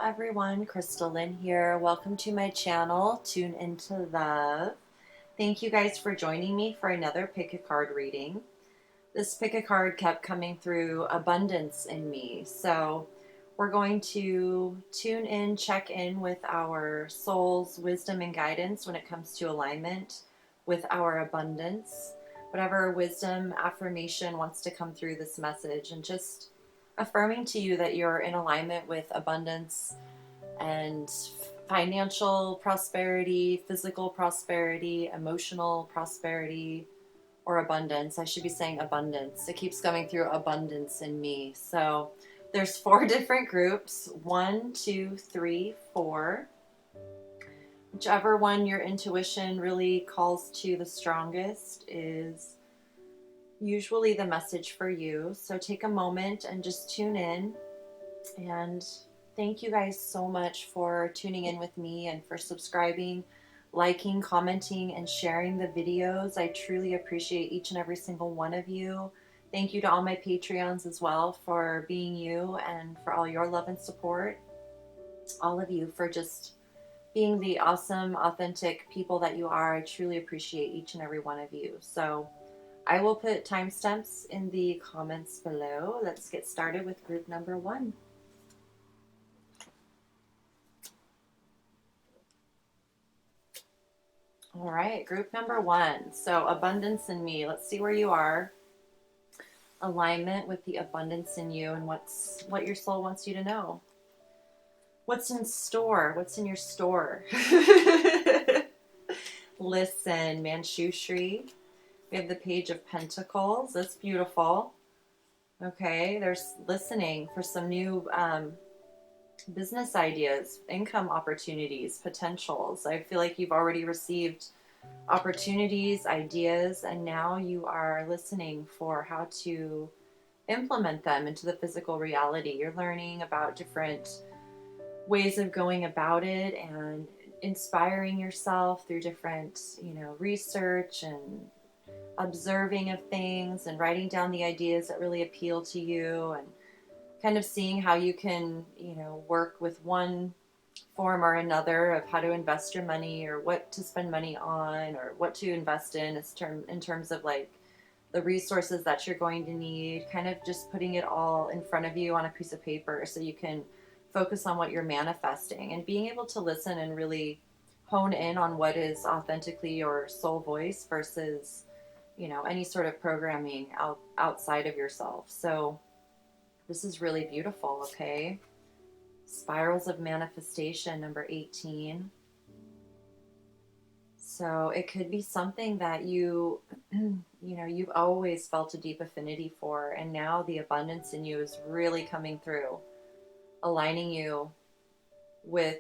everyone, Crystal Lynn here. Welcome to my channel, Tune Into Love. Thank you guys for joining me for another pick a card reading. This pick a card kept coming through abundance in me. So we're going to tune in, check in with our soul's wisdom and guidance when it comes to alignment with our abundance. Whatever wisdom, affirmation wants to come through this message, and just affirming to you that you're in alignment with abundance and financial prosperity, physical prosperity, emotional prosperity, or abundance. I should be saying abundance. It keeps coming through abundance in me. So there's 4 different groups. 1, 2, 3, 4. Whichever one your intuition really calls to the strongest is usually the message for you. So take a moment and just tune in. And thank you guys so much for tuning in with me and for subscribing, liking, commenting, and sharing the videos. I truly appreciate each and every single one of you. Thank you to all my Patreons as well for being you and for all your love and support. All of you for just being the awesome, authentic people that you are. I truly appreciate each and every one of you. So I will put timestamps in the comments below. Let's get started with group number 1. All right, group number 1. So abundance in me. Let's see where you are. Alignment with the abundance in you and what your soul wants you to know. What's in store? What's in your store? Listen, Manchushri. We have the Page of Pentacles. That's beautiful. Okay, there's listening for some new business ideas, income opportunities, potentials. I feel like you've already received opportunities, ideas, and now you are listening for how to implement them into the physical reality. You're learning about different ways of going about it and inspiring yourself through different, research and observing of things and writing down the ideas that really appeal to you and kind of seeing how you can, work with one form or another of how to invest your money or what to spend money on or what to invest in terms of like the resources that you're going to need, kind of just putting it all in front of you on a piece of paper so you can focus on what you're manifesting and being able to listen and really hone in on what is authentically your soul voice versus, any sort of programming outside of yourself. So this is really beautiful, okay? Spirals of manifestation, number 18. So it could be something that you've always felt a deep affinity for, and now the abundance in you is really coming through, aligning you with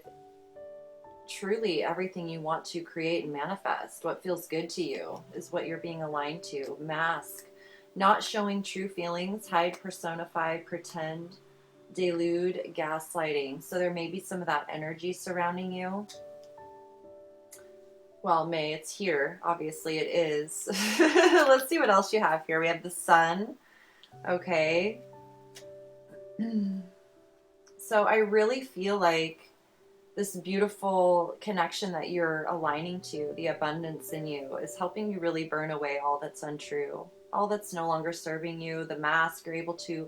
truly everything you want to create and manifest. What feels good to you is what you're being aligned to. Mask, not showing true feelings, hide, personify, pretend, delude, gaslighting. So there may be some of that energy surrounding you. Well, it's here. Obviously it is. Let's see what else you have here. We have the Sun. Okay. So I really feel like this beautiful connection that you're aligning to, the abundance in you, is helping you really burn away all that's untrue, all that's no longer serving you. The mask, you're able to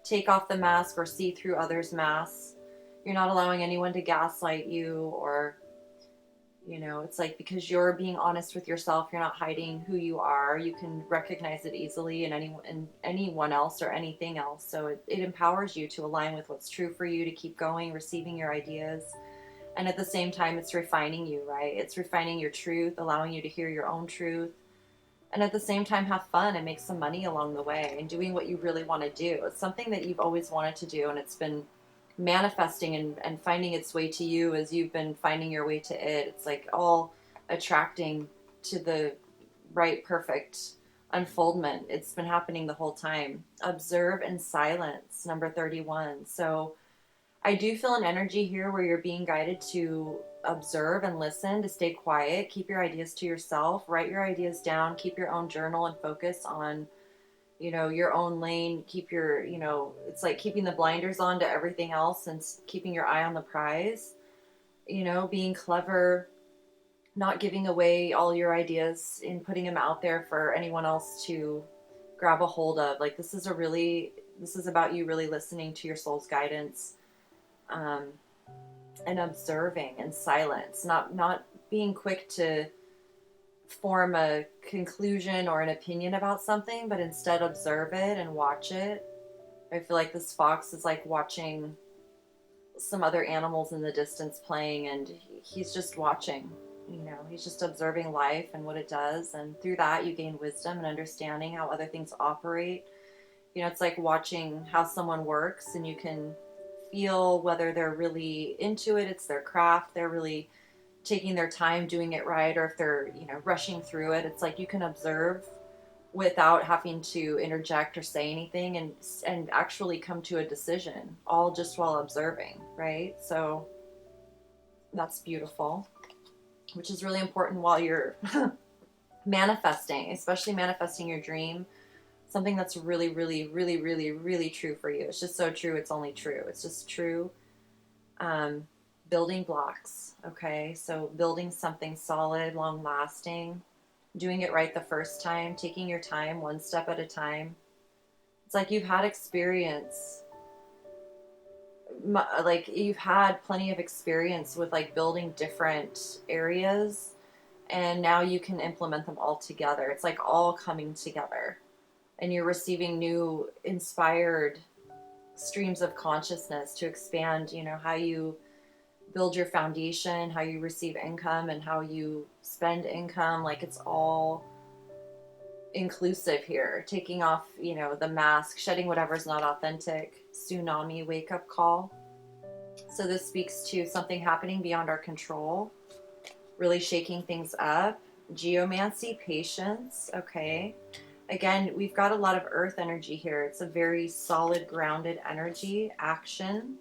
take off the mask or see through others' masks. You're not allowing anyone to gaslight you or, it's like because you're being honest with yourself, you're not hiding who you are. You can recognize it easily in anyone else or anything else. So it empowers you to align with what's true for you, to keep going, receiving your ideas. And at the same time, it's refining you, right? It's refining your truth, allowing you to hear your own truth. And at the same time, have fun and make some money along the way and doing what you really want to do. It's something that you've always wanted to do, and it's been manifesting and finding its way to you as you've been finding your way to it. It's like all attracting to the right, perfect unfoldment. It's been happening the whole time. Observe and silence, number 31. So I do feel an energy here where you're being guided to observe and listen, to stay quiet, keep your ideas to yourself, write your ideas down, keep your own journal and focus on, your own lane, keep your, it's like keeping the blinders on to everything else and keeping your eye on the prize, being clever, not giving away all your ideas and putting them out there for anyone else to grab a hold of. Like, this is about you really listening to your soul's guidance, um, and observing in silence, not being quick to form a conclusion or an opinion about something, but instead observe it and watch it. I feel like this fox is like watching some other animals in the distance playing, and he's just watching. He's just observing life and what it does, and through that you gain wisdom and understanding how other things operate. It's like watching how someone works, and you can feel whether they're really into it, it's their craft, they're really taking their time doing it right, or if they're rushing through it. It's like you can observe without having to interject or say anything, and actually come to a decision, all just while observing, right? So that's beautiful, which is really important while you're manifesting, especially manifesting your dream, something that's really, really, really, really, really true for you. It's just so true. It's only true. It's just true. Um, Building blocks. Okay. So building something solid, long lasting, doing it right the first time, taking your time, one step at a time. It's like you've had experience, like you've had plenty of experience with like building different areas, and now you can implement them all together. It's like all coming together, and you're receiving new inspired streams of consciousness to expand, how you build your foundation, how you receive income, and how you spend income. Like, it's all inclusive here. Taking off, the mask, shedding whatever's not authentic. Tsunami wake up call. So this speaks to something happening beyond our control, really shaking things up. Geomancy, patience. Okay. Again, we've got a lot of earth energy here. It's a very solid, grounded energy. Action.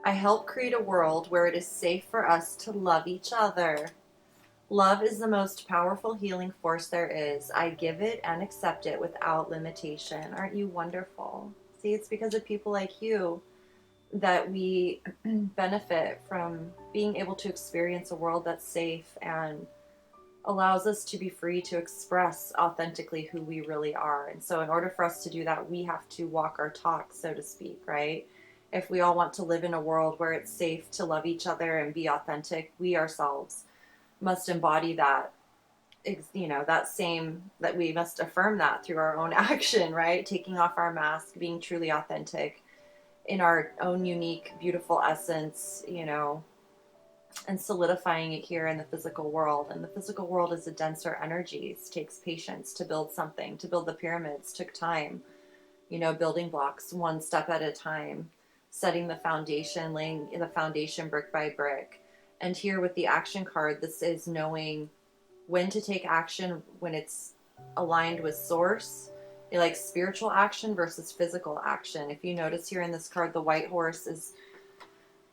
I help create a world where it is safe for us to love each other. Love is the most powerful healing force there is. I give it and accept it without limitation. Aren't you wonderful? See, it's because of people like you that we benefit from being able to experience a world that's safe and allows us to be free to express authentically who we really are. And so in order for us to do that, we have to walk our talk, so to speak, right? If we all want to live in a world where it's safe to love each other and be authentic, we ourselves must embody that, that we must affirm that through our own action, right? Taking off our mask, being truly authentic in our own unique, beautiful essence, and solidifying it here in the physical world. And the physical world is a denser energy. It takes patience to build something. To build the pyramids took time, building blocks one step at a time, setting the foundation, laying the foundation brick by brick. And here with the action card, this is knowing when to take action when it's aligned with source, like spiritual action versus physical action. If you notice here in this card, the white horse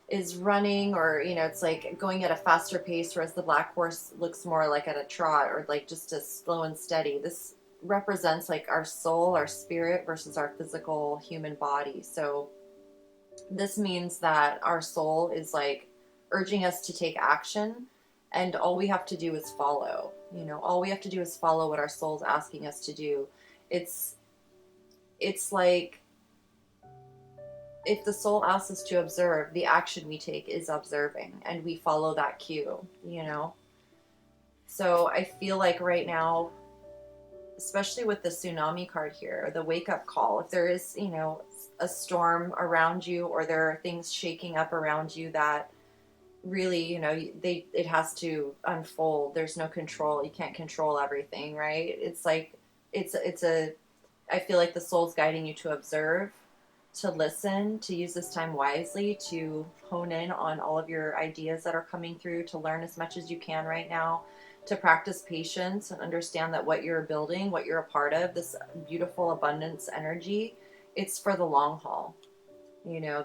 is running, or it's like going at a faster pace, whereas the black horse looks more like at a trot, or like just a slow and steady. This represents like our soul, our spirit versus our physical human body. So this means that our soul is like urging us to take action, and all we have to do is follow. All we have to do is follow what our soul's asking us to do. It's like if the soul asks us to observe, the action we take is observing, and we follow that cue. So I feel like right now, especially with the tsunami card here, the wake up call, if there is, a storm around you, or there are things shaking up around you that really, it has to unfold. There's no control. You can't control everything, right? It's like, I feel like the soul's guiding you to observe, to listen, to use this time wisely, to hone in on all of your ideas that are coming through, to learn as much as you can right now, to practice patience and understand that what you're building, what you're a part of, this beautiful abundance energy, it's for the long haul.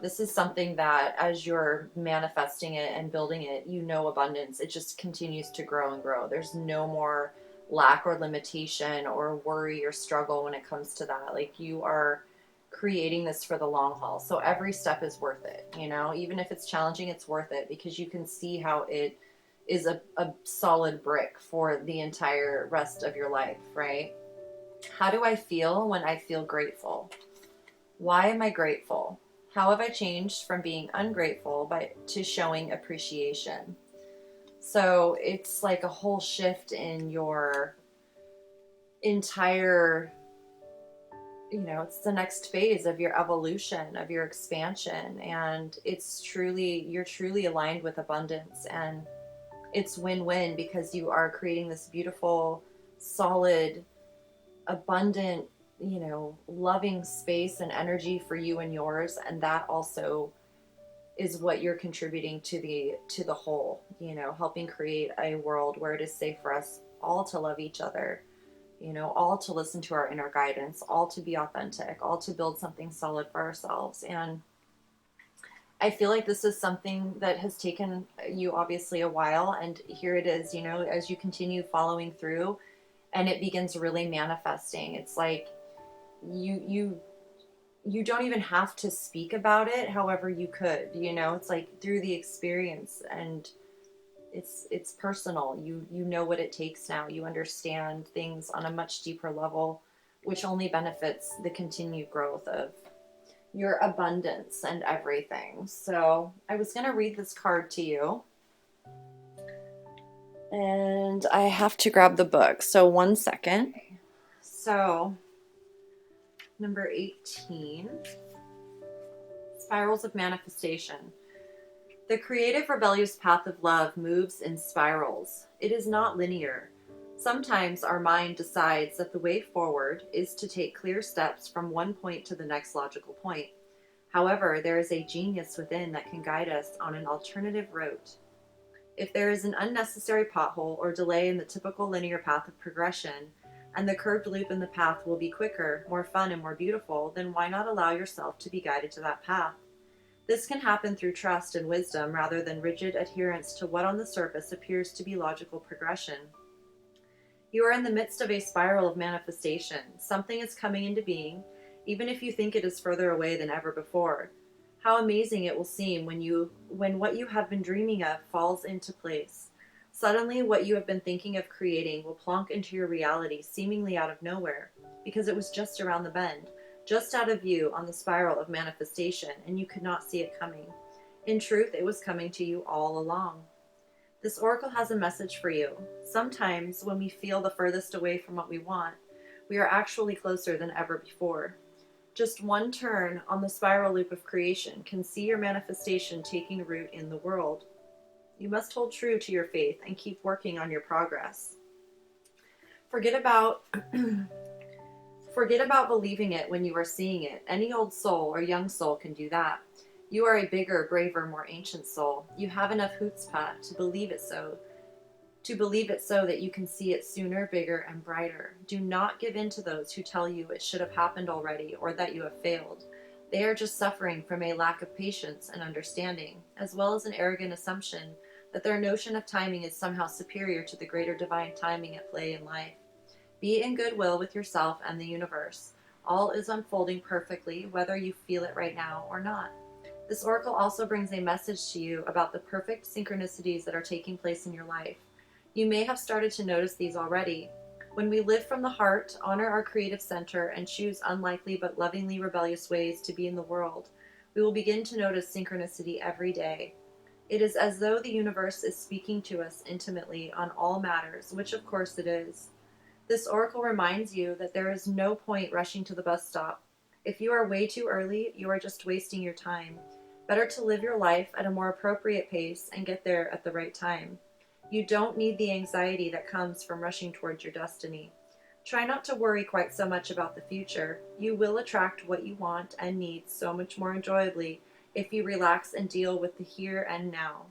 This is something that as you're manifesting it and building it, abundance, it just continues to grow and grow. There's no more lack or limitation or worry or struggle when it comes to that. Like, you are creating this for the long haul. So every step is worth it, you know, even if it's challenging, it's worth it because you can see how it is a solid brick for the entire rest of your life, right? How do I feel when I feel grateful? Why am I grateful? How have I changed from being ungrateful to showing appreciation? So it's like a whole shift in your entire, it's the next phase of your evolution, of your expansion. And you're truly aligned with abundance. And it's win-win because you are creating this beautiful, solid, abundant, loving space and energy for you and yours. And that also is what you're contributing to the whole, helping create a world where it is safe for us all to love each other, all to listen to our inner guidance, all to be authentic, all to build something solid for ourselves. And I feel like this is something that has taken you obviously a while, and here it is, as you continue following through and it begins really manifesting. It's like you don't even have to speak about it. However, you could, it's like through the experience, and it's personal. You know what it takes now. You understand things on a much deeper level, which only benefits the continued growth of your abundance and everything. So I was going to read this card to you, and I have to grab the book. So 1 second. So number 18, Spirals of Manifestation. The creative, rebellious path of love moves in spirals. It is not linear. Sometimes our mind decides that the way forward is to take clear steps from one point to the next logical point. However, there is a genius within that can guide us on an alternative route. If there is an unnecessary pothole or delay in the typical linear path of progression, and the curved loop in the path will be quicker, more fun, and more beautiful, then why not allow yourself to be guided to that path? This can happen through trust and wisdom rather than rigid adherence to what on the surface appears to be logical progression. You are in the midst of a spiral of manifestation. Something is coming into being, even if you think it is further away than ever before. How amazing it will seem when what you have been dreaming of falls into place. Suddenly, what you have been thinking of creating will plonk into your reality seemingly out of nowhere, because it was just around the bend, just out of view on the spiral of manifestation, and you could not see it coming. In truth, it was coming to you all along. This oracle has a message for you. Sometimes, when we feel the furthest away from what we want, we are actually closer than ever before. Just one turn on the spiral loop of creation can see your manifestation taking root in the world. You must hold true to your faith and keep working on your progress. Forget about believing it when you are seeing it. Any old soul or young soul can do that. You are a bigger, braver, more ancient soul. You have enough chutzpah to believe it so that you can see it sooner, bigger, and brighter. Do not give in to those who tell you it should have happened already or that you have failed. They are just suffering from a lack of patience and understanding, as well as an arrogant assumption that their notion of timing is somehow superior to the greater divine timing at play in life. Be in goodwill with yourself and the universe. All is unfolding perfectly, whether you feel it right now or not. This oracle also brings a message to you about the perfect synchronicities that are taking place in your life. You may have started to notice these already. When we live from the heart, honor our creative center, and choose unlikely but lovingly rebellious ways to be in the world, we will begin to notice synchronicity every day. It is as though the universe is speaking to us intimately on all matters, which of course it is. This oracle reminds you that there is no point rushing to the bus stop. If you are way too early, you are just wasting your time. Better to live your life at a more appropriate pace and get there at the right time. You don't need the anxiety that comes from rushing towards your destiny. Try not to worry quite so much about the future. You will attract what you want and need so much more enjoyably if you relax and deal with the here and now.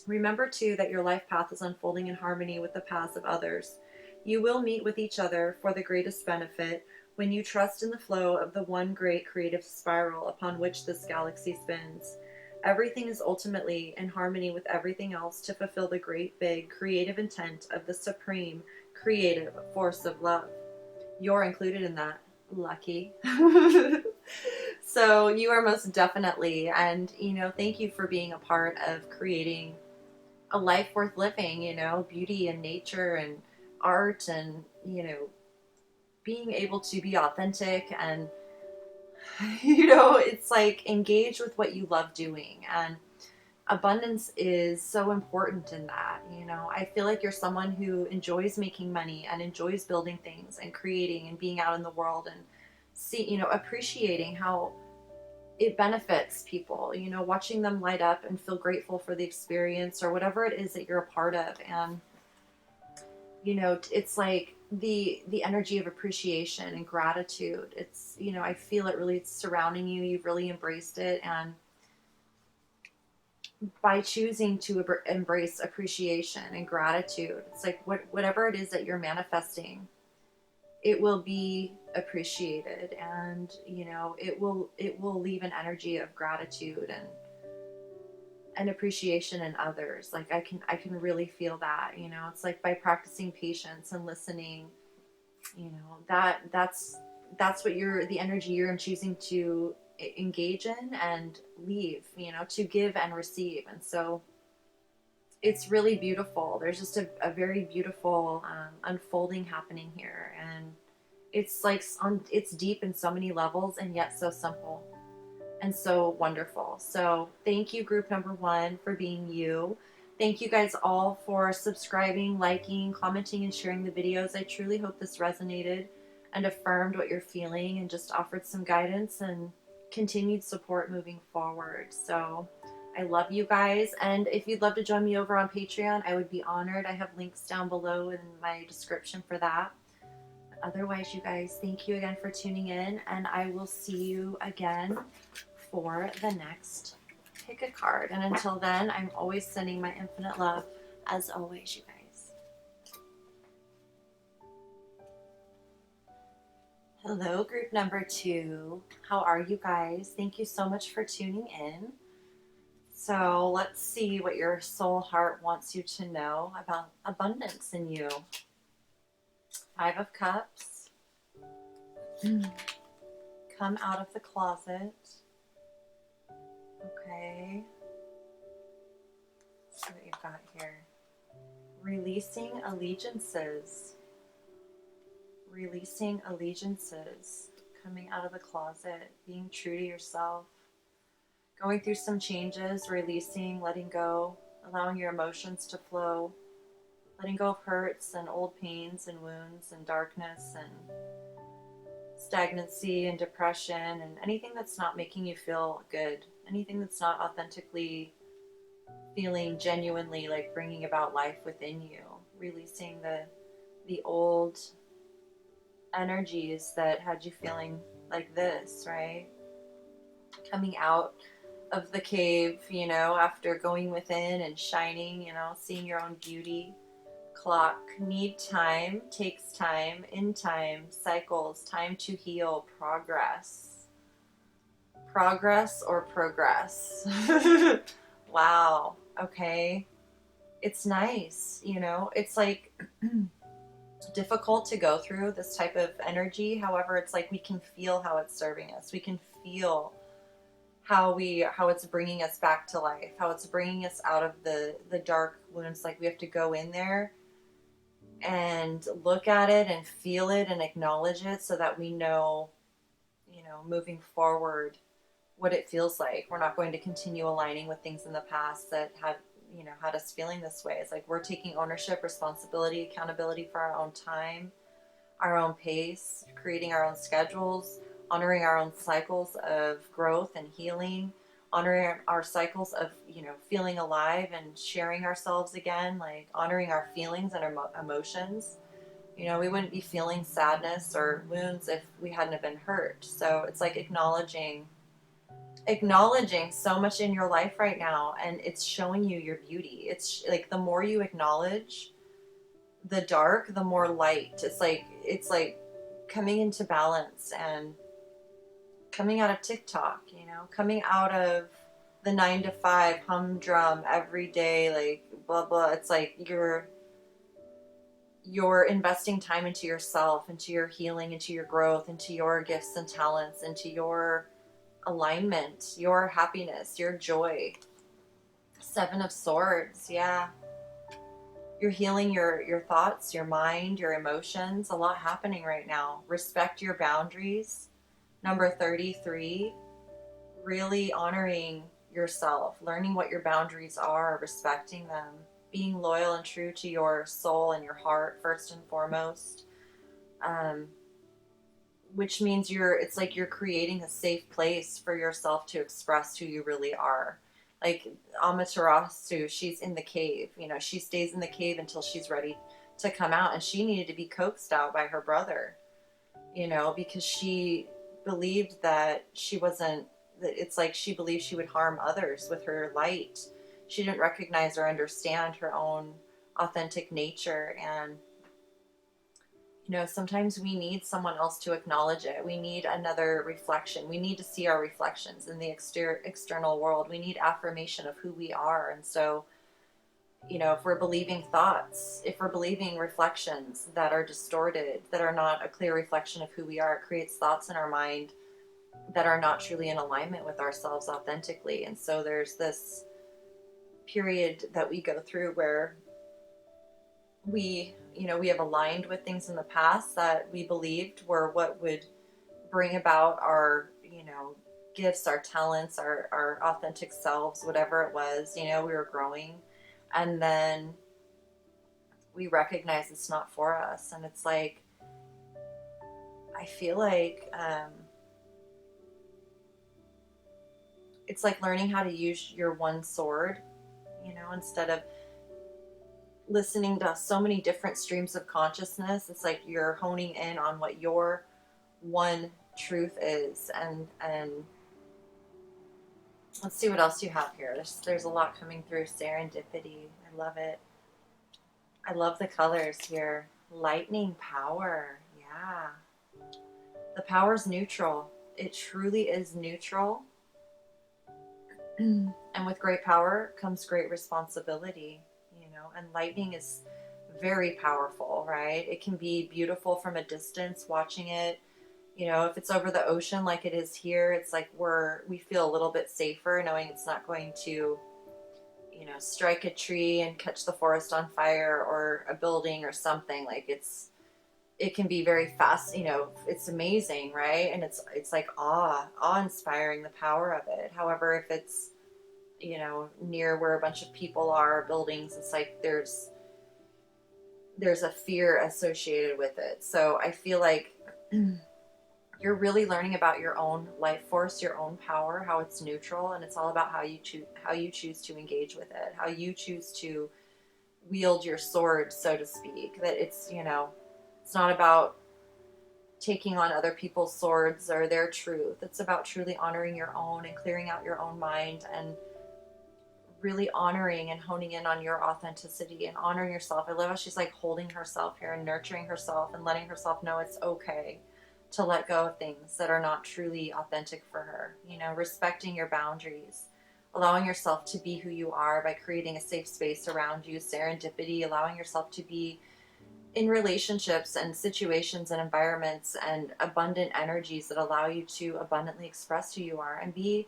Remember, too, that your life path is unfolding in harmony with the paths of others. You will meet with each other for the greatest benefit when you trust in the flow of the one great creative spiral upon which this galaxy spins. Everything is ultimately in harmony with everything else to fulfill the great, big, creative intent of the supreme, creative force of love. You're included in that. Lucky. So you are most definitely, and thank you for being a part of creating a life worth living, beauty and nature and art and, being able to be authentic and, it's like engage with what you love doing. And abundance is so important in that. I feel like you're someone who enjoys making money and enjoys building things and creating and being out in the world and appreciating how it benefits people, watching them light up and feel grateful for the experience or whatever it is that you're a part of. And it's like the energy of appreciation and gratitude. It's I feel it really surrounding you. You've really embraced it, and by choosing to embrace appreciation and gratitude, it's like whatever it is that you're manifesting, it will be appreciated, and it will leave an energy of gratitude and appreciation in others. Like I can really feel that. It's like by practicing patience and listening, that's what the energy you're choosing to engage in and leave, to give and receive. And so it's really beautiful. There's just a very beautiful unfolding happening here, and it's like it's deep in so many levels and yet so simple and so wonderful. So thank you, group number 1, for being you. Thank you guys all for subscribing, liking, commenting, and sharing the videos. I truly hope this resonated and affirmed what you're feeling and just offered some guidance and continued support moving forward. So I love you guys. And if you'd love to join me over on Patreon, I would be honored. I have links down below in my description for that. Otherwise, you guys, thank you again for tuning in, and I will see you again for the next pick a card. And until then, I'm always sending my infinite love, as always, you guys. Hello, group number 2. How are you guys? Thank you so much for tuning in. So let's see what your soul heart wants you to know about abundance in you. 5 of Cups. Come out of the closet. Okay. Let's see what you've got here. Releasing allegiances. Releasing allegiances. Coming out of the closet. Being true to yourself. Going through some changes. Releasing, letting go. Allowing your emotions to flow. Letting go of hurts and old pains and wounds and darkness and stagnancy and depression and anything that's not making you feel good. Anything that's not authentically feeling genuinely like bringing about life within you. Releasing the old energies that had you feeling like this, right? Coming out of the cave, after going within and shining, seeing your own beauty. Clock, need time, takes time, in time, cycles, time to heal, progress. Progress or progress? Wow, okay. It's nice, it's like difficult to go through this type of energy. However, it's like we can feel how it's serving us. We can feel how it's bringing us back to life, how it's bringing us out of the dark wounds. Like we have to go in there and look at it and feel it and acknowledge it so that we know, moving forward what it feels like. We're not going to continue aligning with things in the past that had us feeling this way. It's like we're taking ownership, responsibility, accountability for our own time, our own pace, creating our own schedules, honoring our own cycles of growth and healing, honoring our cycles of, feeling alive and sharing ourselves again, like honoring our feelings and our emotions. We wouldn't be feeling sadness or wounds if we hadn't have been hurt. So it's like acknowledging so much in your life right now, and it's showing you your beauty. It's like the more you acknowledge the dark, the more light. It's like coming into balance and coming out of TikTok, coming out of the 9 to 5 humdrum every day, like blah blah. It's like you're investing time into yourself, into your healing, into your growth, into your gifts and talents, into your alignment, your happiness, your joy. Seven of Swords, yeah. You're healing your thoughts, your mind, your emotions. A lot happening right now. Respect your boundaries. Number 33, really honoring yourself, learning what your boundaries are, respecting them, being loyal and true to your soul and your heart first and foremost. Um, which means it's like you're creating a safe place for yourself to express who you really are. Like Amaterasu, she's in the cave. She stays in the cave until she's ready to come out, and she needed to be coaxed out by her brother. Because she believed that she wasn't. It's like she believed she would harm others with her light. She didn't recognize or understand her own authentic nature, and sometimes we need someone else to acknowledge it. We need another reflection. We need to see our reflections in the external world. We need affirmation of who we are. And so, if we're believing thoughts, if we're believing reflections that are distorted, that are not a clear reflection of who we are, it creates thoughts in our mind that are not truly in alignment with ourselves authentically. And so there's this period that we go through where we have aligned with things in the past that we believed were what would bring about our gifts, our talents, our authentic selves, whatever it was. We were growing, and then we recognize it's not for us. And it's like, I feel like it's like learning how to use your one sword, instead of listening to so many different streams of consciousness. It's like you're honing in on what your one truth is. And let's see what else you have here. There's a lot coming through. Serendipity, I love it. I love the colors here. Lightning power, yeah. The power's neutral. It truly is neutral. And with great power comes great responsibility. And lightning is very powerful, right? It can be beautiful from a distance, watching it. If it's over the ocean like it is here, it's like we feel a little bit safer knowing it's not going to, strike a tree and catch the forest on fire, or a building or something. Like it can be very fast, it's amazing, right? And it's like awe-inspiring, the power of it. However, if it's, near where a bunch of people are, buildings, it's like there's a fear associated with it. So I feel like you're really learning about your own life force, your own power, how it's neutral, and it's all about how you choose to engage with it, how you choose to wield your sword, so to speak. That it's not about taking on other people's swords or their truth. It's about truly honoring your own and clearing out your own mind, and really honoring and honing in on your authenticity and honoring yourself. I love how she's like holding herself here and nurturing herself and letting herself know it's okay to let go of things that are not truly authentic for her. Respecting your boundaries, allowing yourself to be who you are by creating a safe space around you. Serendipity, allowing yourself to be in relationships and situations and environments and abundant energies that allow you to abundantly express who you are and be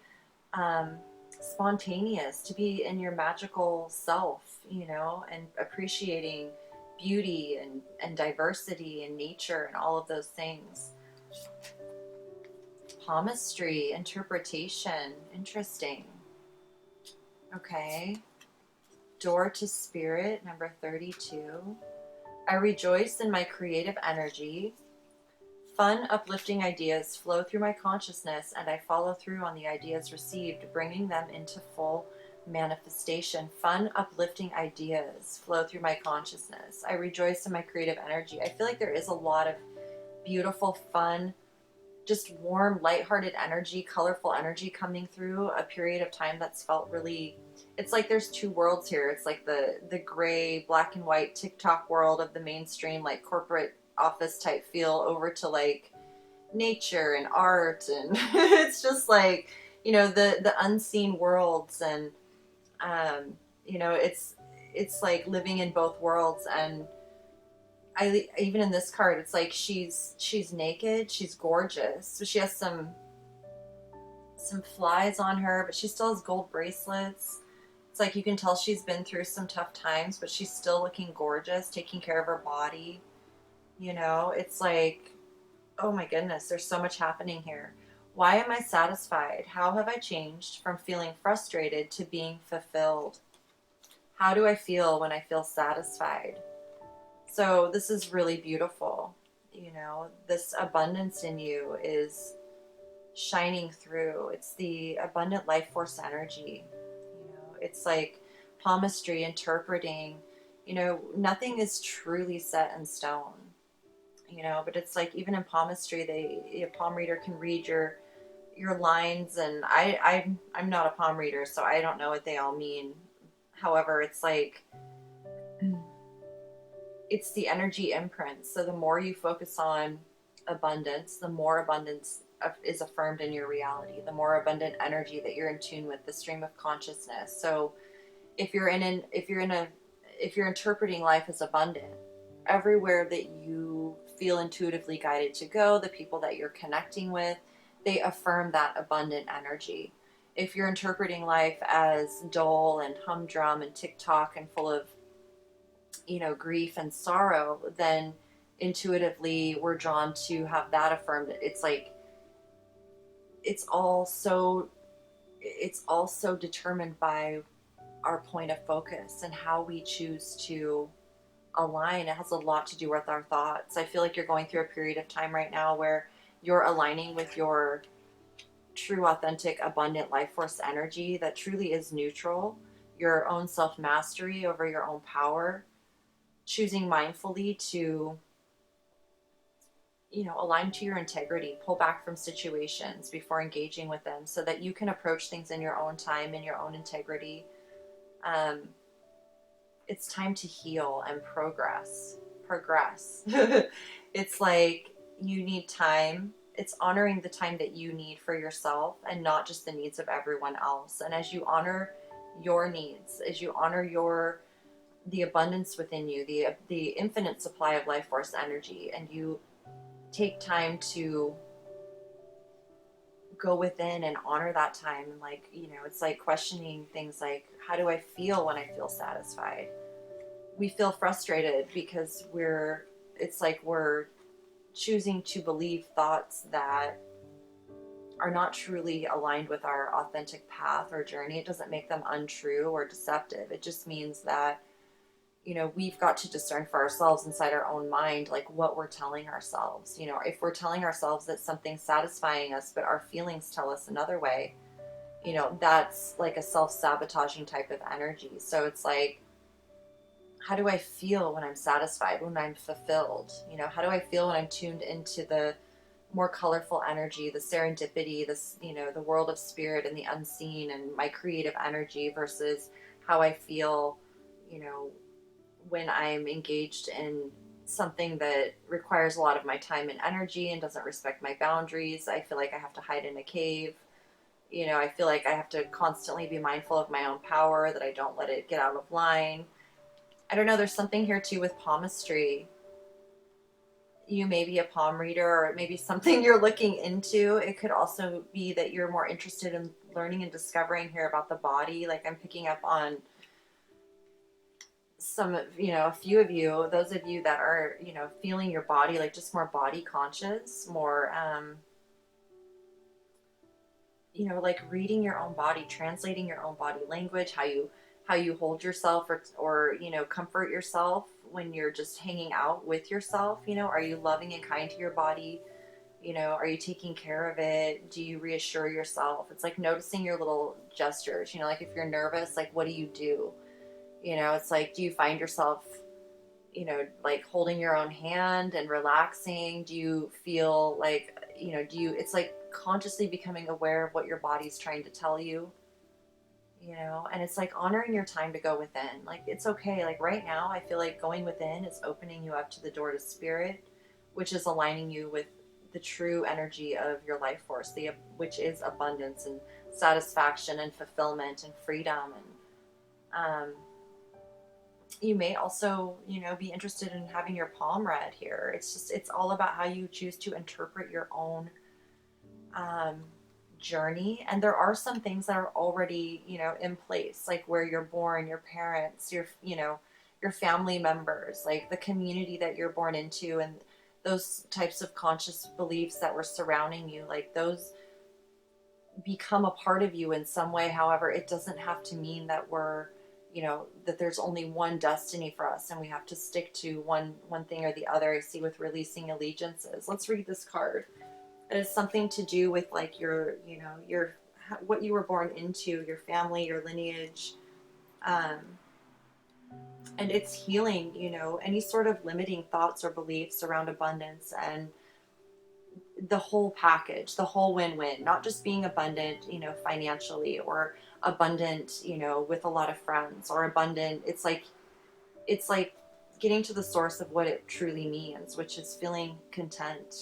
spontaneous, to be in your magical self, and appreciating beauty and diversity and nature and all of those things. Palmistry, interpretation, interesting. Okay. Door to Spirit, number 32. I rejoice in my creative energy. Fun, uplifting ideas flow through my consciousness, and I follow through on the ideas received, bringing them into full manifestation. Fun, uplifting ideas flow through my consciousness. I rejoice in my creative energy. I feel like there is a lot of beautiful, fun, just warm, lighthearted energy, colorful energy coming through a period of time that's felt really, it's like there's two worlds here. It's like the gray, black and white TikTok world of the mainstream, like corporate office type feel, over to like nature and art, and it's just like, the unseen worlds. And it's like living in both worlds. And even in this card, it's like she's naked, she's gorgeous. So she has some flies on her, but she still has gold bracelets. It's like you can tell she's been through some tough times, but she's still looking gorgeous, taking care of her body. It's like, oh my goodness, there's so much happening here. Why am I satisfied? How have I changed from feeling frustrated to being fulfilled? How do I feel when I feel satisfied? So this is really beautiful. This abundance in you is shining through. It's the abundant life force energy. It's like palmistry interpreting. Nothing is truly set in stone. But it's like even in palmistry, a palm reader can read your lines, and I'm not a palm reader, so I don't know what they all mean. However, it's like it's the energy imprint. So the more you focus on abundance, the more abundance is affirmed in your reality, the more abundant energy that you're in tune with, the stream of consciousness. So if you're interpreting life as abundant, everywhere that you feel intuitively guided to go, the people that you're connecting with, they affirm that abundant energy. If you're interpreting life as dull and humdrum and TikTok and full of grief and sorrow, then intuitively we're drawn to have that affirmed. It's like it's all so determined by our point of focus and how we choose to align. It has a lot to do with our thoughts. I feel like you're going through a period of time right now where you're aligning with your true, authentic, abundant life force energy that truly is neutral, your own self mastery over your own power, choosing mindfully to align to your integrity, pull back from situations before engaging with them so that you can approach things in your own time, in your own integrity. um, it's time to heal and progress. It's like you need time. It's honoring the time that you need for yourself and not just the needs of everyone else. And as you honor your needs, as you honor the abundance within you, the infinite supply of life force energy, and you take time to go within and honor that time, and like it's like questioning things like, how do I feel when I feel satisfied? We feel frustrated because it's like we're choosing to believe thoughts that are not truly aligned with our authentic path or journey. It doesn't make them untrue or deceptive. It just means that we've got to discern for ourselves inside our own mind, like what we're telling ourselves. If we're telling ourselves that something's satisfying us, but our feelings tell us another way, that's like a self-sabotaging type of energy. So it's like, how do I feel when I'm satisfied, when I'm fulfilled? How do I feel when I'm tuned into the more colorful energy, the serendipity, the world of spirit and the unseen and my creative energy versus how I feel, you know, when I'm engaged in something that requires a lot of my time and energy and doesn't respect my boundaries. I feel like I have to hide in a cave. I feel like I have to constantly be mindful of my own power, that I don't let it get out of line. I don't know, there's something here too with palmistry. You may be a palm reader, or it may be something you're looking into. It could also be that you're more interested in learning and discovering here about the body. Like I'm picking up on a few of you, those of you that are, feeling your body, like just more body conscious, more, like reading your own body, translating your own body language, how you hold yourself, or comfort yourself when you're just hanging out with yourself. Are you loving and kind to your body? Are you taking care of it? Do you reassure yourself? It's like noticing your little gestures, like if you're nervous, like what do you do? It's like, do you find yourself, like holding your own hand and relaxing? Do you feel like, it's like consciously becoming aware of what your body's trying to tell you, and it's like honoring your time to go within. Like, it's okay. Like right now, I feel like going within is opening you up to the door to spirit, which is aligning you with the true energy of your life force, which is abundance and satisfaction and fulfillment and freedom. And You may also, be interested in having your palm read here. It's all about how you choose to interpret your own um, journey. And there are some things that are already, in place, like where you're born, your parents, your family members, like the community that you're born into, and those types of conscious beliefs that were surrounding you, like those become a part of you in some way. However, it doesn't have to mean that that there's only one destiny for us and we have to stick to one thing or the other. I see with releasing allegiances. Let's read this card. It has something to do with like your what you were born into, your family, your lineage, um, and it's healing. Any sort of limiting thoughts or beliefs around abundance and the whole package, the whole win-win, not just being abundant, financially, or abundant, with a lot of friends, or abundant. It's like getting to the source of what it truly means, which is feeling content,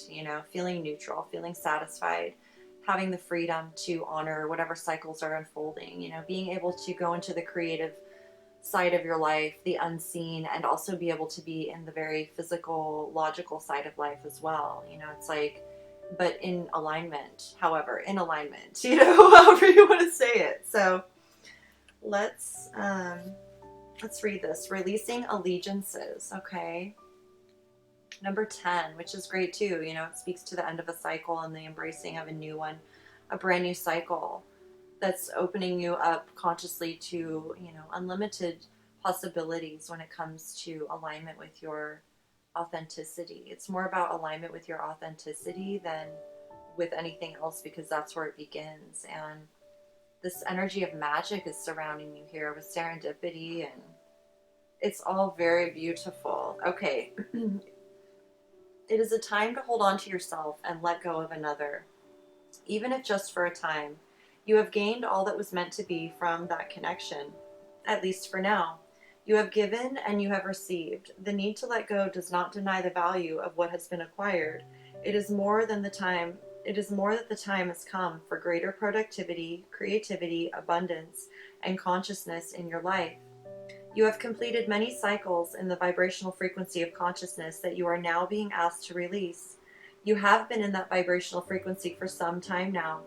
feeling neutral, feeling satisfied, having the freedom to honor whatever cycles are unfolding, being able to go into the creative side of your life, the unseen, and also be able to be in the very physical, logical side of life as well. It's like, but in alignment, however, in alignment, however you want to say it. So let's read this. Releasing allegiances. Okay. Number 10, which is great too. It speaks to the end of a cycle and the embracing of a new one, a brand new cycle that's opening you up consciously to, unlimited possibilities when it comes to alignment with your authenticity. It's more about alignment with your authenticity than with anything else, because that's where it begins. And this energy of magic is surrounding you here with serendipity, and it's all very beautiful. Okay. It is a time to hold on to yourself and let go of another, even if just for a time. You have gained all that was meant to be from that connection, at least for now. You have given and you have received. The need to let go does not deny the value of what has been acquired. It is more that the time has come for greater productivity, creativity, abundance, and consciousness in your life. You have completed many cycles in the vibrational frequency of consciousness that you are now being asked to release. You have been in that vibrational frequency for some time now.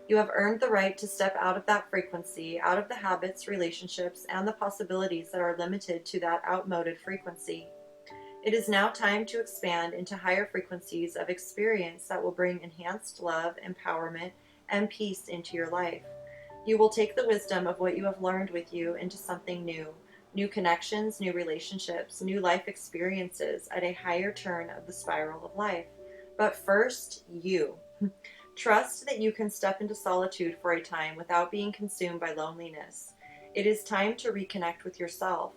You have earned the right to step out of that frequency, out of the habits, relationships, and the possibilities that are limited to that outmoded frequency. It is now time to expand into higher frequencies of experience that will bring enhanced love, empowerment, and peace into your life. You will take the wisdom of what you have learned with you into something new connections, new relationships, new life experiences at a higher turn of the spiral of life. But first, you. Trust that you can step into solitude for a time without being consumed by loneliness. It is time to reconnect with yourself.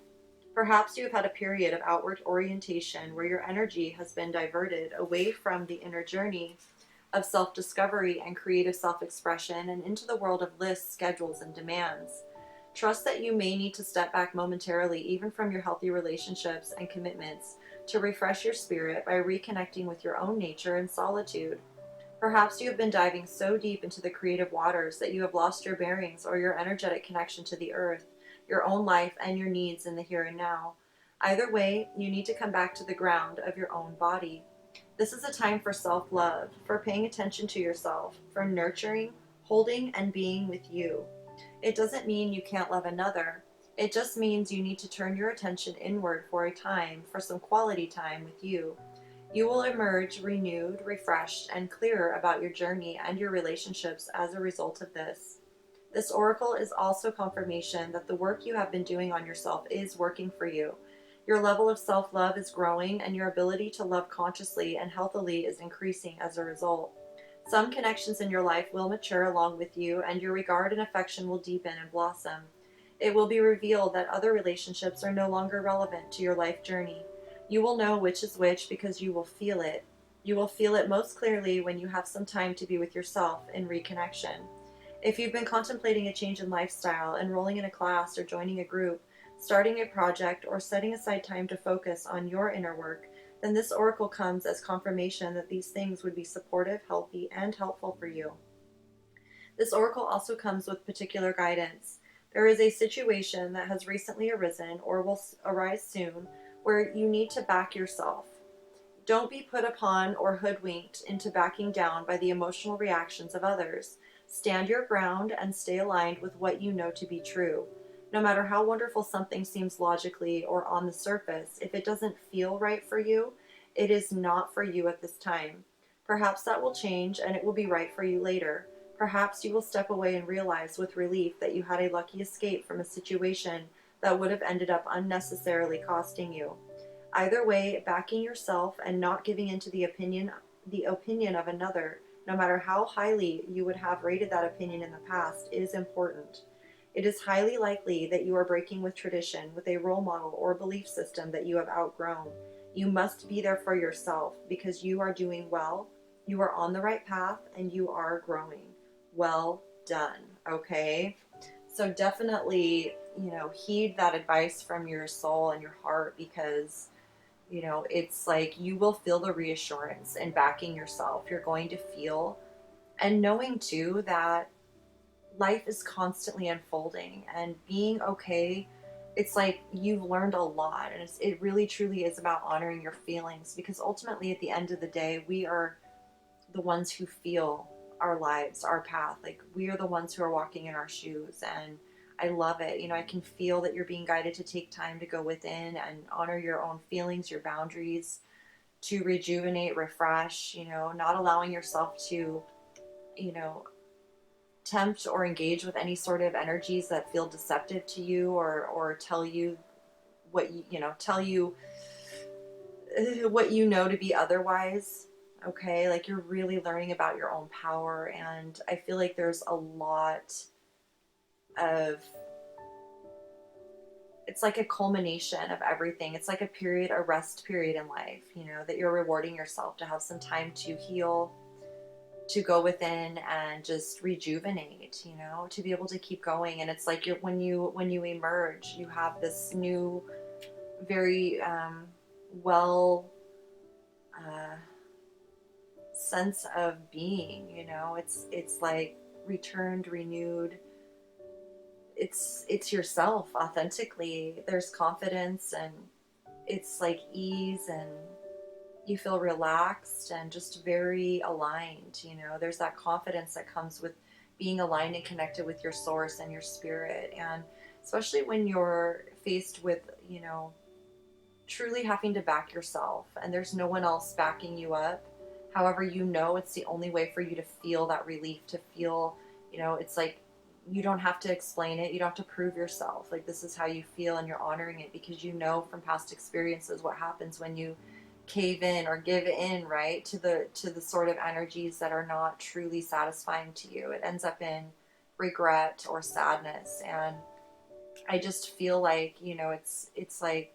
Perhaps you have had a period of outward orientation where your energy has been diverted away from the inner journey of self-discovery and creative self-expression and into the world of lists, schedules, and demands. Trust that you may need to step back momentarily, even from your healthy relationships and commitments, to refresh your spirit by reconnecting with your own nature in solitude. Perhaps you have been diving so deep into the creative waters that you have lost your bearings or your energetic connection to the earth, your own life, and your needs in the here and now. Either way, you need to come back to the ground of your own body. This is a time for self-love, for paying attention to yourself, for nurturing, holding, and being with you. It doesn't mean you can't love another. It just means you need to turn your attention inward for a time, for some quality time with you. You will emerge renewed, refreshed, and clearer about your journey and your relationships as a result of this. This oracle is also confirmation that the work you have been doing on yourself is working for you. Your level of self-love is growing, and your ability to love consciously and healthily is increasing as a result. Some connections in your life will mature along with you, and your regard and affection will deepen and blossom. It will be revealed that other relationships are no longer relevant to your life journey. You will know which is which because you will feel it. You will feel it most clearly when you have some time to be with yourself in reconnection. If you've been contemplating a change in lifestyle, enrolling in a class or joining a group, starting a project, or setting aside time to focus on your inner work, then this oracle comes as confirmation that these things would be supportive, healthy, and helpful for you. This oracle also comes with particular guidance. There is a situation that has recently arisen or will arise soon where you need to back yourself. Don't be put upon or hoodwinked into backing down by the emotional reactions of others. Stand your ground and stay aligned with what you know to be true. No matter how wonderful something seems logically or on the surface, if it doesn't feel right for you, it is not for you at this time. Perhaps that will change and it will be right for you later. Perhaps you will step away and realize with relief that you had a lucky escape from a situation that would have ended up unnecessarily costing you. Either way, backing yourself and not giving in to the opinion of another, no matter how highly you would have rated that opinion in the past, is important. It is highly likely that you are breaking with tradition, with a role model or belief system that you have outgrown. You must be there for yourself because you are doing well, you are on the right path, and you are growing. Well done, okay? So definitely, heed that advice from your soul and your heart, because it's like you will feel the reassurance and backing yourself. You're going to feel and knowing too that life is constantly unfolding and being okay. It's like you've learned a lot, and it really truly is about honoring your feelings, because ultimately at the end of the day, we are the ones who feel our lives, our path. Like, we are the ones who are walking in our shoes. And I love it. I can feel that you're being guided to take time to go within and honor your own feelings, your boundaries, to rejuvenate, refresh, not allowing yourself to, you know, tempt or engage with any sort of energies that feel deceptive to you, or tell you what tell you what to be otherwise. Okay, like, you're really learning about your own power, and I feel like there's a lot of, it's like a culmination of everything. It's like a rest period in life, that you're rewarding yourself to have some time to heal, to go within and just rejuvenate, to be able to keep going. And it's like when you emerge, you have this new, very well uh, sense of being. It's like returned, renewed. It's yourself authentically. There's confidence, and it's like ease, and you feel relaxed and just very aligned. There's that confidence that comes with being aligned and connected with your source and your spirit. And especially when you're faced with, truly having to back yourself and there's no one else backing you up. However, it's the only way for you to feel that relief, to feel, it's like you don't have to explain it. You don't have to prove yourself. Like, this is how you feel, and you're honoring it because from past experiences what happens when you cave in or give in, right, to the sort of energies that are not truly satisfying to you. It ends up in regret or sadness. And I just feel like, it's like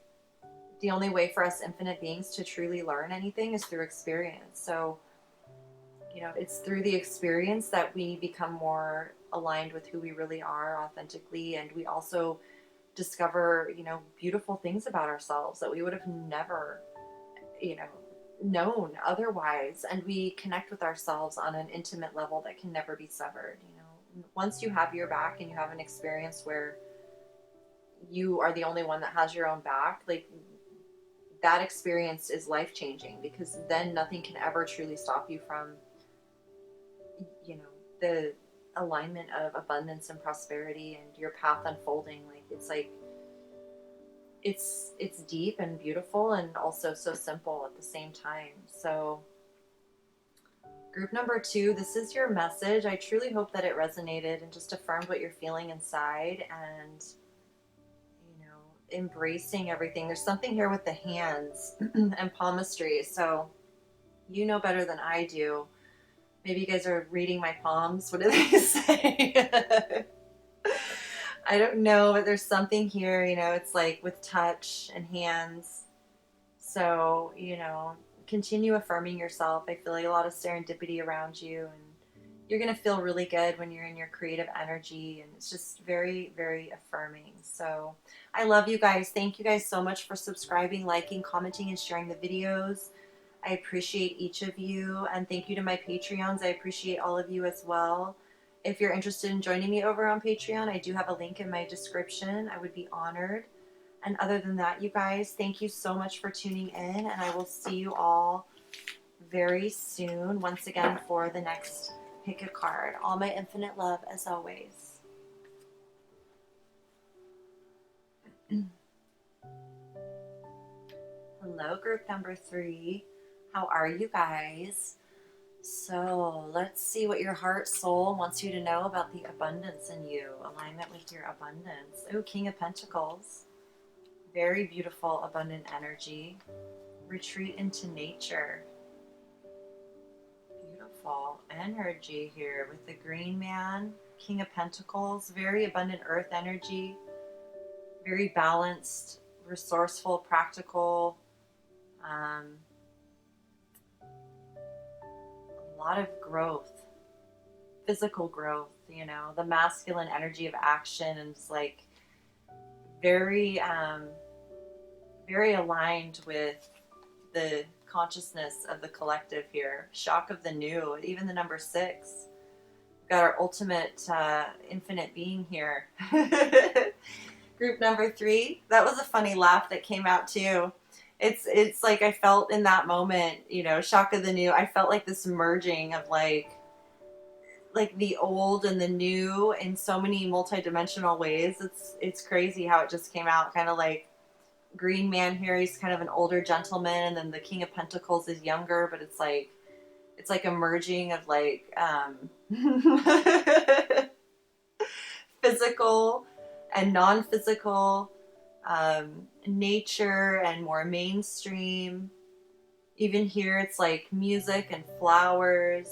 the only way for us infinite beings to truly learn anything is through experience. So, it's through the experience that we become more aligned with who we really are authentically. And we also discover, beautiful things about ourselves that we would have never, you know, known otherwise. And we connect with ourselves on an intimate level that can never be severed. Once you have your back and you have an experience where you are the only one that has your own back, like, that experience is life changing, because then nothing can ever truly stop you from, the alignment of abundance and prosperity and your path unfolding. Like, it's deep and beautiful, and also so simple at the same time. So, group number 2, this is your message. I truly hope that it resonated and just affirmed what you're feeling inside, and embracing everything. There's something here with the hands and palmistry. So, better than I do. Maybe you guys are reading my palms. What do they say? I don't know, but there's something here, it's like with touch and hands. So, continue affirming yourself. I feel like a lot of serendipity around you, and you're going to feel really good when you're in your creative energy, and it's just very, very affirming. So I love you guys. Thank you guys so much for subscribing, liking, commenting, and sharing the videos. I appreciate each of you, and thank you to my Patreons. I appreciate all of you as well. If you're interested in joining me over on Patreon, I do have a link in my description. I would be honored. And other than that, you guys, thank you so much for tuning in, and I will see you all very soon once again for the next pick a card. All my infinite love as always. Hello, group number 3. How are you guys? So let's see what your heart soul wants you to know about the abundance in you. Alignment with your abundance. Oh, King of Pentacles. Very beautiful, abundant energy. Retreat into nature. Beautiful energy here with the Green Man, King of Pentacles. Very abundant earth energy. Very balanced, resourceful, practical. A lot of growth. Physical growth, you know, the masculine energy of action, and it's like very very aligned with the consciousness of the collective here. Shock of the new, even the number 6. We've got our ultimate infinite being here. Group number 3, that was a funny laugh that came out too. It's like I felt in that moment, you know, shock of the new, I felt like this merging of like the old and the new in so many multi-dimensional ways. It's crazy how it just came out. Kind of like Green Man here, he's kind of an older gentleman, and then the King of Pentacles is younger, but it's like a merging of like physical and non-physical, nature and more mainstream. Even here it's like music and flowers,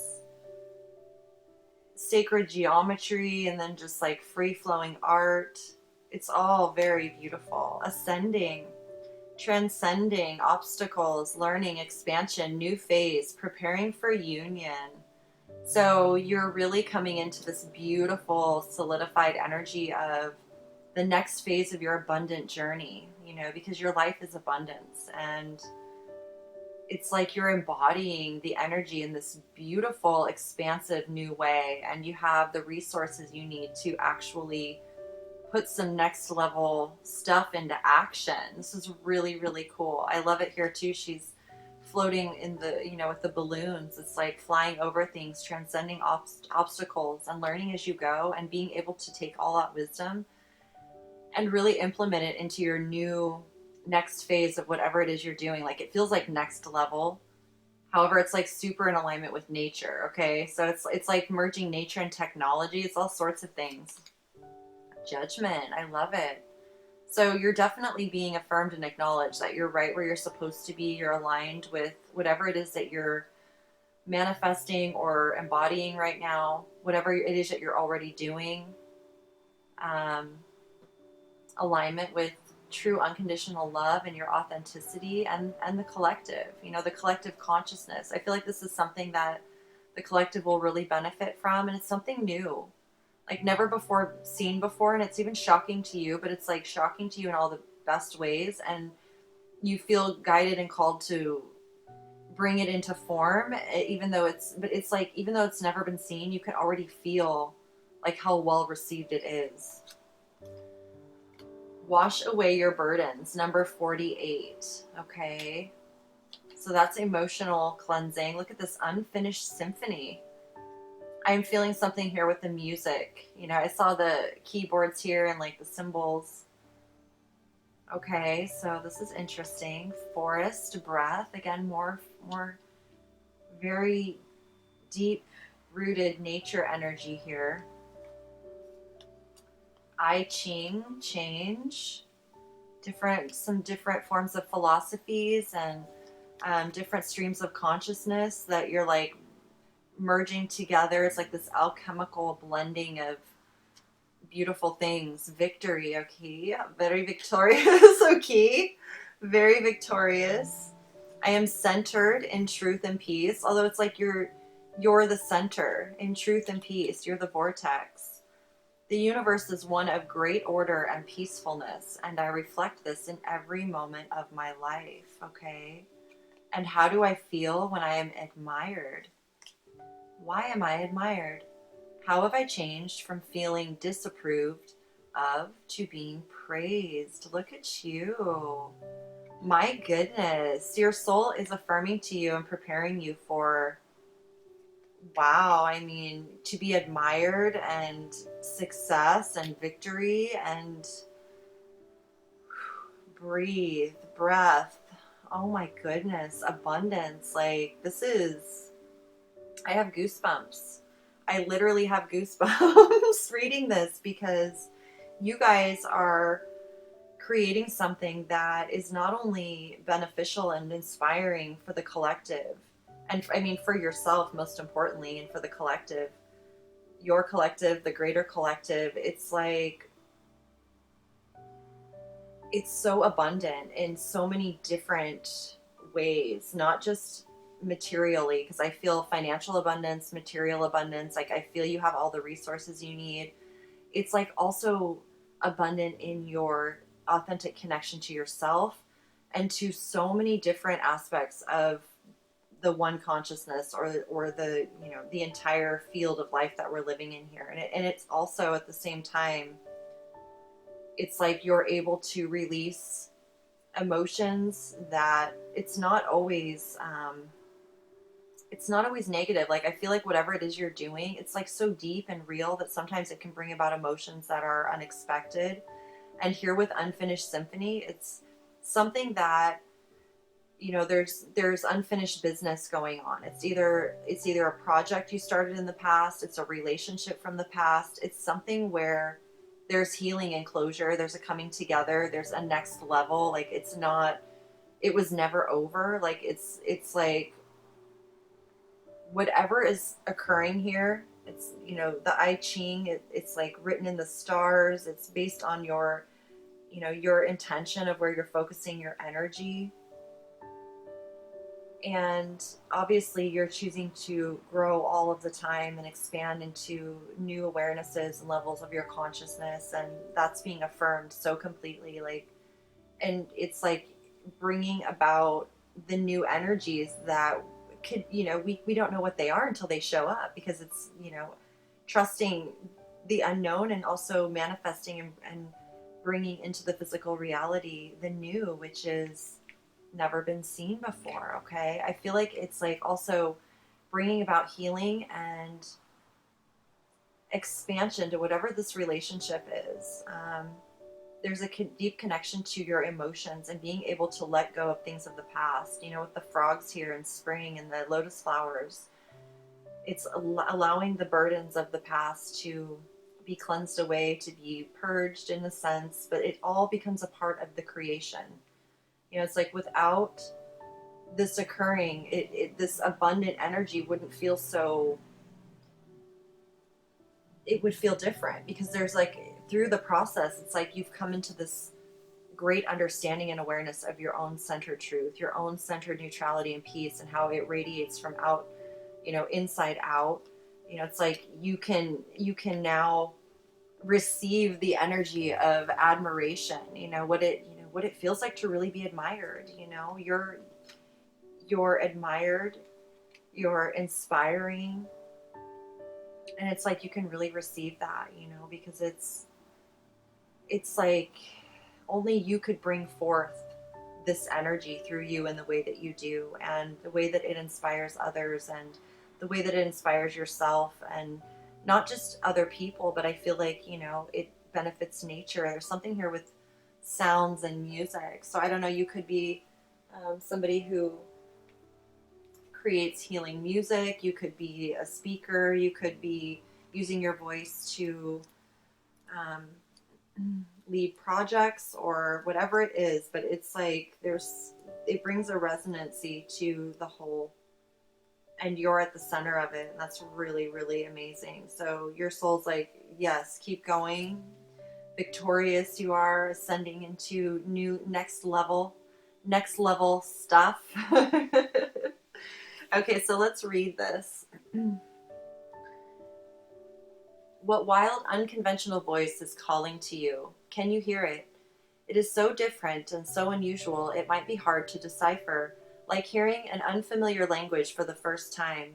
sacred geometry, and then just like free-flowing art. It's all very beautiful. Ascending, transcending obstacles, learning, expansion, new phase, preparing for union. So you're really coming into this beautiful solidified energy of the next phase of your abundant journey, you know, because your life is abundance, and it's like you're embodying the energy in this beautiful, expansive new way, and you have the resources you need to actually put some next level stuff into action. This is really, really cool. I love it here too. She's floating in the, you know, with the balloons. It's like flying over things, transcending obstacles, and learning as you go, and being able to take all that wisdom and really implement it into your new next phase of whatever it is you're doing. Like, it feels like next level. However, it's like super in alignment with nature. Okay, so it's like merging nature and technology. It's all sorts of things. Judgment, I love it. So you're definitely being affirmed and acknowledged that you're right where you're supposed to be. You're aligned with whatever it is that you're manifesting or embodying right now, whatever it is that you're already doing. Alignment with true unconditional love and your authenticity, and the collective, you know, the collective consciousness. I feel like this is something that the collective will really benefit from, and it's something new, like never before seen before, and it's even shocking to you, but it's like shocking to you in all the best ways, and you feel guided and called to bring it into form, even though it's like, even though it's never been seen, you can already feel like how well received it is. Wash away your burdens, number 48. Okay, so that's emotional cleansing. Look at this unfinished symphony. I'm feeling something here with the music. You know, I saw the keyboards here and like the cymbals. Okay, so this is interesting. Forest, breath, again, more very deep rooted nature energy here. I Ching, change, some different forms of philosophies, and different streams of consciousness that you're like merging together. It's like this alchemical blending of beautiful things. Victory, okay, very victorious. Okay, very victorious. I am centered in truth and peace, although it's like you're the center in truth and peace. You're the vortex. The universe is one of great order and peacefulness, and I reflect this in every moment of my life, okay? And how do I feel when I am admired? Why am I admired? How have I changed from feeling disapproved of to being praised? Look at you. My goodness. Your soul is affirming to you and preparing you for, wow, I mean, to be admired and success and victory and breathe, breath. Oh my goodness, abundance. Like, this is, I have goosebumps. I literally have goosebumps reading this because you guys are creating something that is not only beneficial and inspiring for the collective, and I mean, for yourself, most importantly, and for the collective, your collective, the greater collective. It's like, it's so abundant in so many different ways, not just materially, because I feel financial abundance, material abundance, like I feel you have all the resources you need. It's like also abundant in your authentic connection to yourself and to so many different aspects of the one consciousness, or the, you know, the entire field of life that we're living in here. And it's also at the same time, it's like you're able to release emotions that it's not always negative. Like, I feel like whatever it is you're doing, it's like so deep and real that sometimes it can bring about emotions that are unexpected. And here with Unfinished Symphony, it's something that, you know, there's unfinished business going on. It's either a project you started in the past, it's a relationship from the past, it's something where there's healing and closure, there's a coming together, there's a next level. Like, it was never over. Like, it's like whatever is occurring here, it's, you know, the I Ching, it's like written in the stars. It's based on your, you know, your intention of where you're focusing your energy. And obviously you're choosing to grow all of the time and expand into new awarenesses and levels of your consciousness, and that's being affirmed so completely. Like, and it's like bringing about the new energies that could, you know, we don't know what they are until they show up, because it's, you know, trusting the unknown and also manifesting and bringing into the physical reality the new, which is never been seen before. Okay, I feel like it's like also bringing about healing and expansion to whatever this relationship is. There's a deep connection to your emotions and being able to let go of things of the past. You know, with the frogs here in spring and the lotus flowers, it's allowing the burdens of the past to be cleansed away, to be purged in a sense, but it all becomes a part of the creation. You know, it's like without this occurring, this abundant energy wouldn't feel so, it would feel different, because there's like, through the process, it's like you've come into this great understanding and awareness of your own centered truth, your own centered neutrality and peace, and how it radiates from out, you know, inside out. You know, it's like you can now receive the energy of admiration. You know what it feels like to really be admired. You know, you're admired, you're inspiring, and it's like you can really receive that, you know, because it's like only you could bring forth this energy through you in the way that you do, and the way that it inspires others, and the way that it inspires yourself, and not just other people, but I feel like, you know, it benefits nature. There's something here with sounds and music. So I don't know, you could be somebody who creates healing music, you could be a speaker, you could be using your voice to lead projects or whatever it is, but it's like it brings a resonancy to the whole, and you're at the center of it, and that's really, really amazing. So your soul's like, yes, keep going, victorious. You are ascending into new next level stuff. Okay, so let's read this. What wild, unconventional voice is calling to you? Can you hear it? It is so different and so unusual, it might be hard to decipher, like hearing an unfamiliar language for the first time.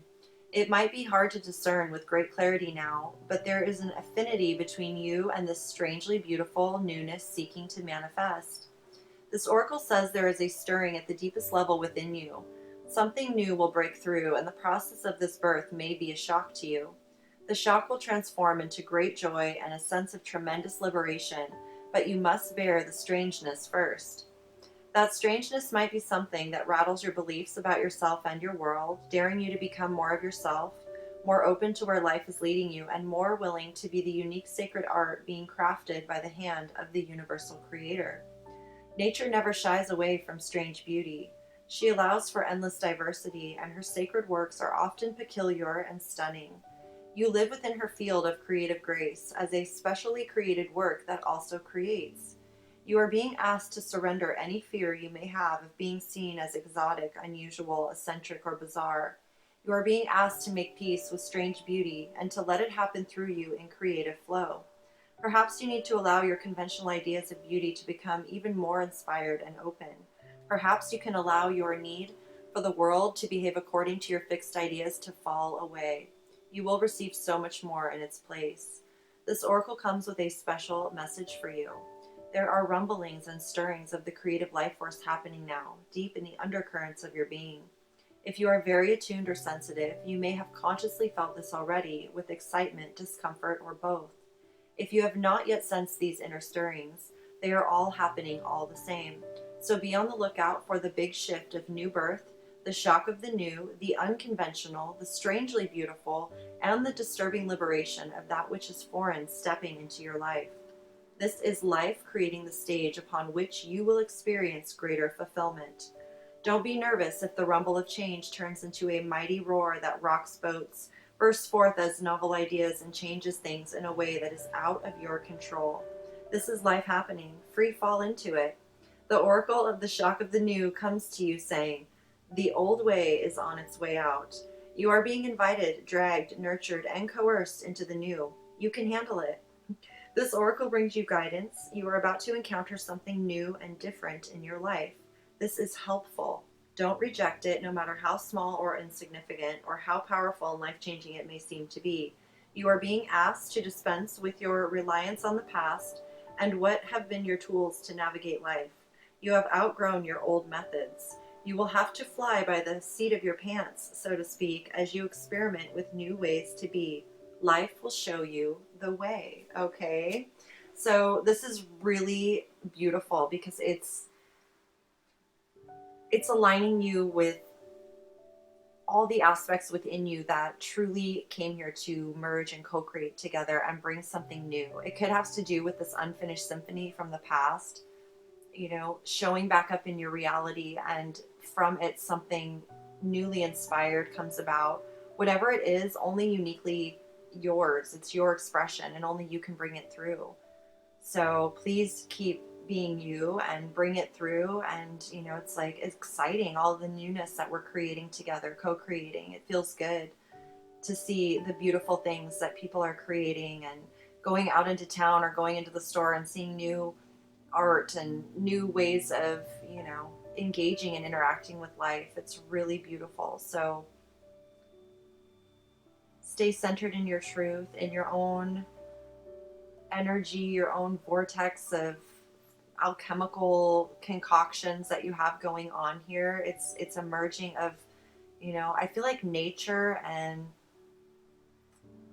It might be hard to discern with great clarity now, but there is an affinity between you and this strangely beautiful newness seeking to manifest. This oracle says there is a stirring at the deepest level within you. Something new will break through, and the process of this birth may be a shock to you. The shock will transform into great joy and a sense of tremendous liberation, but you must bear the strangeness first. That strangeness might be something that rattles your beliefs about yourself and your world, daring you to become more of yourself, more open to where life is leading you, and more willing to be the unique sacred art being crafted by the hand of the universal creator. Nature never shies away from strange beauty. She allows for endless diversity, and her sacred works are often peculiar and stunning. You live within her field of creative grace as a specially created work that also creates. You are being asked to surrender any fear you may have of being seen as exotic, unusual, eccentric, or bizarre. You are being asked to make peace with strange beauty and to let it happen through you in creative flow. Perhaps you need to allow your conventional ideas of beauty to become even more inspired and open. Perhaps you can allow your need for the world to behave according to your fixed ideas to fall away. You will receive so much more in its place. This oracle comes with a special message for you. There are rumblings and stirrings of the creative life force happening now, deep in the undercurrents of your being. If you are very attuned or sensitive, you may have consciously felt this already with excitement, discomfort, or both. If you have not yet sensed these inner stirrings, they are all happening all the same. So be on the lookout for the big shift of new birth, the shock of the new, the unconventional, the strangely beautiful, and the disturbing liberation of that which is foreign stepping into your life. This is life creating the stage upon which you will experience greater fulfillment. Don't be nervous if the rumble of change turns into a mighty roar that rocks boats, bursts forth as novel ideas, and changes things in a way that is out of your control. This is life happening. Free fall into it. The oracle of the shock of the new comes to you saying, the old way is on its way out. You are being invited, dragged, nurtured, and coerced into the new. You can handle it. This oracle brings you guidance. You are about to encounter something new and different in your life. This is helpful. Don't reject it, no matter how small or insignificant or how powerful and life-changing it may seem to be. You are being asked to dispense with your reliance on the past and what have been your tools to navigate life. You have outgrown your old methods. You will have to fly by the seat of your pants, so to speak, as you experiment with new ways to be. Life will show you the way, okay? So this is really beautiful because it's aligning you with all the aspects within you that truly came here to merge and co-create together and bring something new. It could have to do with this unfinished symphony from the past, showing back up in your reality, and from it something newly inspired comes about. Whatever it is, only uniquely yours. It's your expression and only you can bring it through. So please keep being you and bring it through. And, it's like exciting, all the newness that we're creating together, co-creating. It feels good to see the beautiful things that people are creating and going out into town or going into the store and seeing new art and new ways of, engaging and interacting with life. It's really beautiful. So stay centered in your truth, in your own energy, your own vortex of alchemical concoctions that you have going on here. It's a merging of, I feel like nature and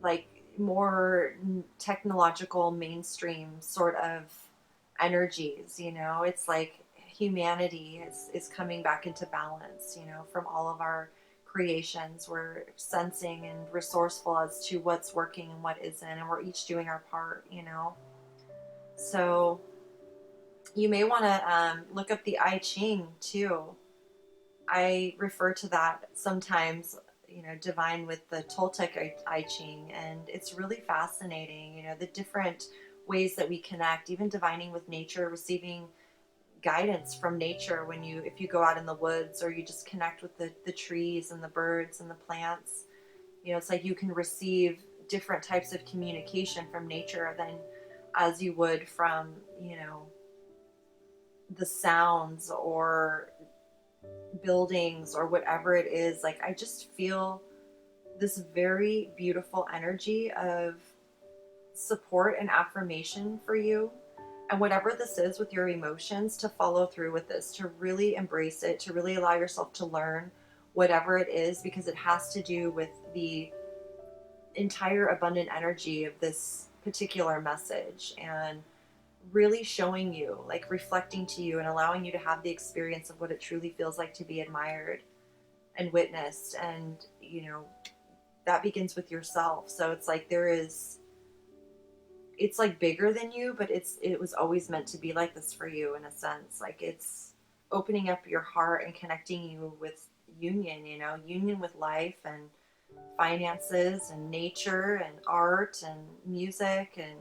like more technological mainstream sort of energies. It's like humanity is coming back into balance, from all of our creations. We're sensing and resourceful as to what's working and what isn't, and we're each doing our part. So you may want to look up the I Ching too. I refer to that sometimes, divine with the Toltec I Ching, and it's really fascinating, the different ways that we connect, even divining with nature, receiving guidance from nature if you go out in the woods or you just connect with the trees and the birds and the plants. It's like you can receive different types of communication from nature than as you would from, the sounds or buildings or whatever it is. Like I just feel this very beautiful energy of support and affirmation for you. And whatever this is with your emotions, to follow through with this, to really embrace it, to really allow yourself to learn whatever it is, because it has to do with the entire abundant energy of this particular message, and really showing you, like reflecting to you and allowing you to have the experience of what it truly feels like to be admired and witnessed. And, that begins with yourself. So it's like it's like bigger than you, but it was always meant to be like this for you, in a sense. Like, it's opening up your heart and connecting you with union with life and finances and nature and art and music and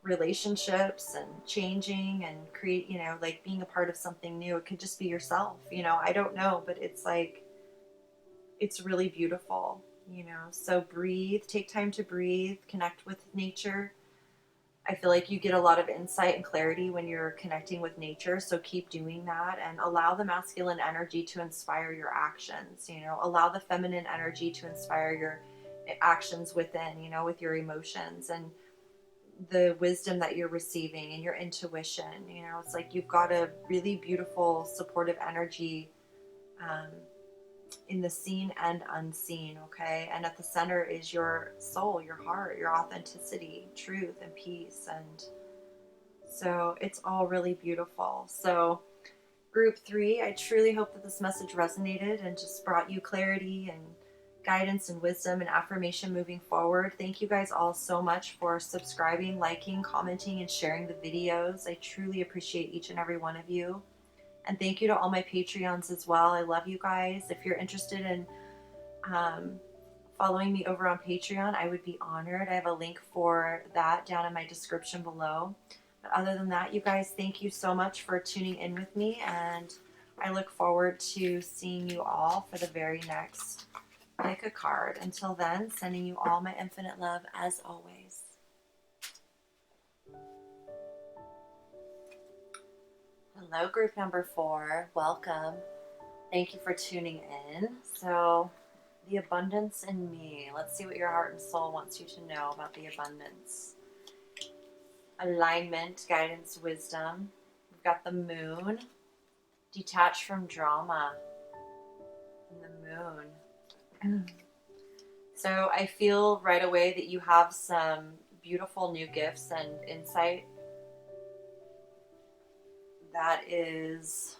relationships and changing and create, like being a part of something new. It could just be yourself, I don't know, but it's like, it's really beautiful. So breathe, take time to breathe, connect with nature. I feel like you get a lot of insight and clarity when you're connecting with nature. So keep doing that, and allow the masculine energy to inspire your actions. Allow the feminine energy to inspire your actions within, with your emotions and the wisdom that you're receiving and your intuition. It's like you've got a really beautiful, supportive energy um, in the seen and unseen, okay? And at the center is your soul, your heart, your authenticity, truth, and peace. And so it's all really beautiful. So, group 3, I truly hope that this message resonated and just brought you clarity and guidance and wisdom and affirmation moving forward. Thank you guys all so much for subscribing, liking, commenting, and sharing the videos. I truly appreciate each and every one of you. And thank you to all my Patreons as well. I love you guys. If you're interested in following me over on Patreon, I would be honored. I have a link for that down in my description below. But other than that, you guys, thank you so much for tuning in with me, and I look forward to seeing you all for the very next pick a card. Until then, sending you all my infinite love as always. Hello, group number 4. Welcome. Thank you for tuning in. So, the abundance in me. Let's see what your heart and soul wants you to know about the abundance. Alignment, guidance, wisdom. We've got the moon. Detach from drama. And the moon. So I feel right away that you have some beautiful new gifts and insight that is,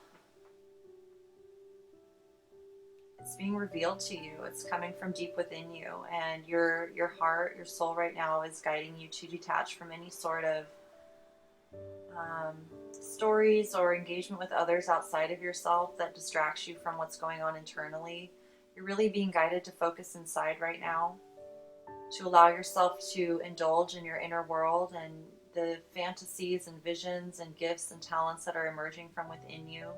it's being revealed to you. It's coming from deep within you, and your heart, your soul right now is guiding you to detach from any sort of stories or engagement with others outside of yourself that distracts you from what's going on internally. You're really being guided to focus inside right now, to allow yourself to indulge in your inner world and the fantasies and visions and gifts and talents that are emerging from within you.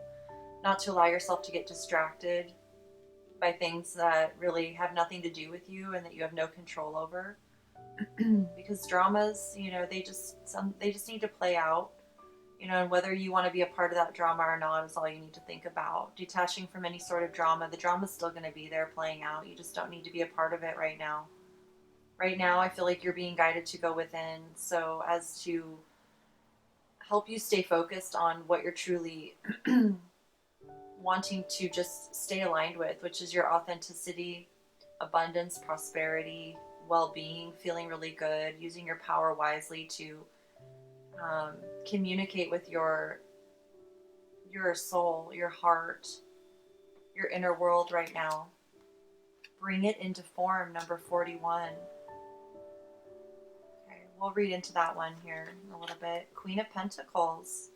Not to allow yourself to get distracted by things that really have nothing to do with you and that you have no control over. Because dramas, they just need to play out. And whether you want to be a part of that drama or not is all you need to think about. Detaching from any sort of drama, the drama's still going to be there playing out. You just don't need to be a part of it right now. Right now, I feel like you're being guided to go within, so as to help you stay focused on what you're truly wanting to just stay aligned with, which is your authenticity, abundance, prosperity, well-being, feeling really good, using your power wisely to communicate with your soul, your heart, your inner world right now. Bring it into form, number 41. Okay, we'll read into that one here a little bit. Queen of Pentacles,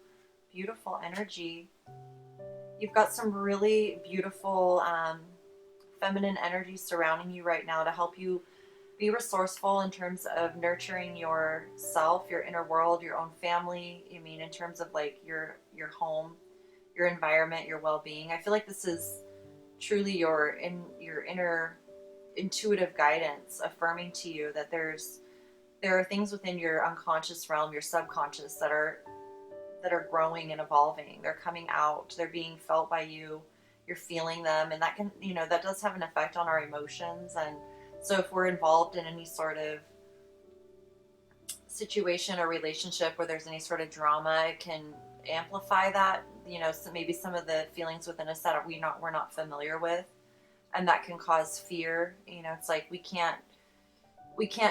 beautiful energy. You've got some really beautiful feminine energy surrounding you right now to help you be resourceful in terms of nurturing yourself, your inner world, your own family. I mean, in terms of like your home, your environment, your well-being. I feel like this is truly your inner intuitive guidance affirming to you that there are things within your unconscious realm, your subconscious, that are growing and evolving. They're coming out. They're being felt by you. You're feeling them, and that can, that does have an effect on our emotions, and So if we're involved in any sort of situation or relationship where there's any sort of drama, it can amplify that, so maybe some of the feelings within us that we're not familiar with, and that can cause fear. It's like we can't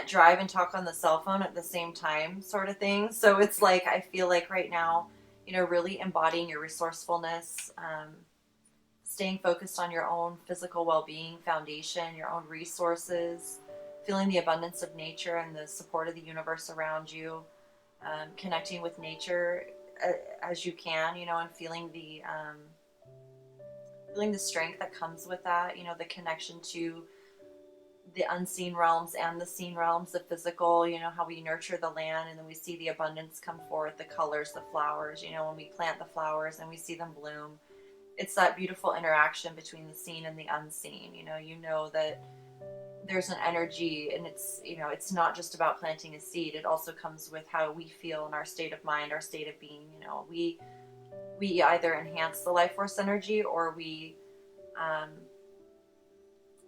drive and talk on the cell phone at the same time, sort of thing. So it's like, I feel like right now, really embodying your resourcefulness, staying focused on your own physical well-being foundation, your own resources, feeling the abundance of nature and the support of the universe around you, connecting with nature as you can, and feeling the strength that comes with that, the connection to the unseen realms and the seen realms, the physical, how we nurture the land and then we see the abundance come forth, the colors, the flowers, when we plant the flowers and we see them bloom. It's that beautiful interaction between the seen and the unseen. That there's an energy, and it's not just about planting a seed. It also comes with how we feel in our state of mind, our state of being. We either enhance the life force energy, or we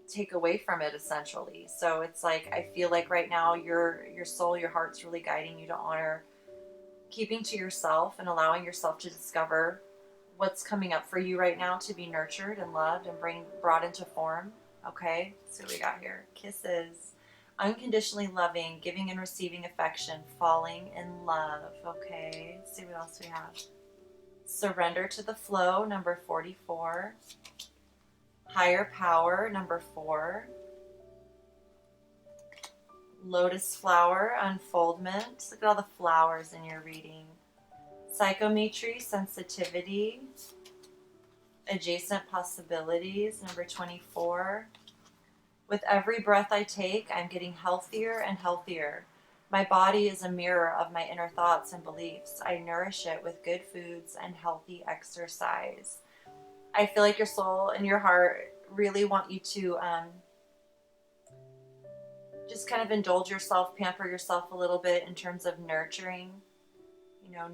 take away from it, essentially. So it's like, I feel like right now your soul, your heart's really guiding you to honor keeping to yourself and allowing yourself to discover what's coming up for you right now, to be nurtured and loved and brought into form. Okay, so what we got here: kisses, unconditionally loving, giving and receiving affection, falling in love. Okay, let's see what else we have. Surrender to the flow, number 44. Higher power, number 4. Lotus flower, unfoldment. Look at all the flowers in your reading. Psychometry, sensitivity. Adjacent possibilities, number 24. With every breath I take, I'm getting healthier and healthier. My body is a mirror of my inner thoughts and beliefs. I nourish it with good foods and healthy exercise. I feel like your soul and your heart really want you to just kind of indulge yourself, pamper yourself a little bit in terms of nurturing.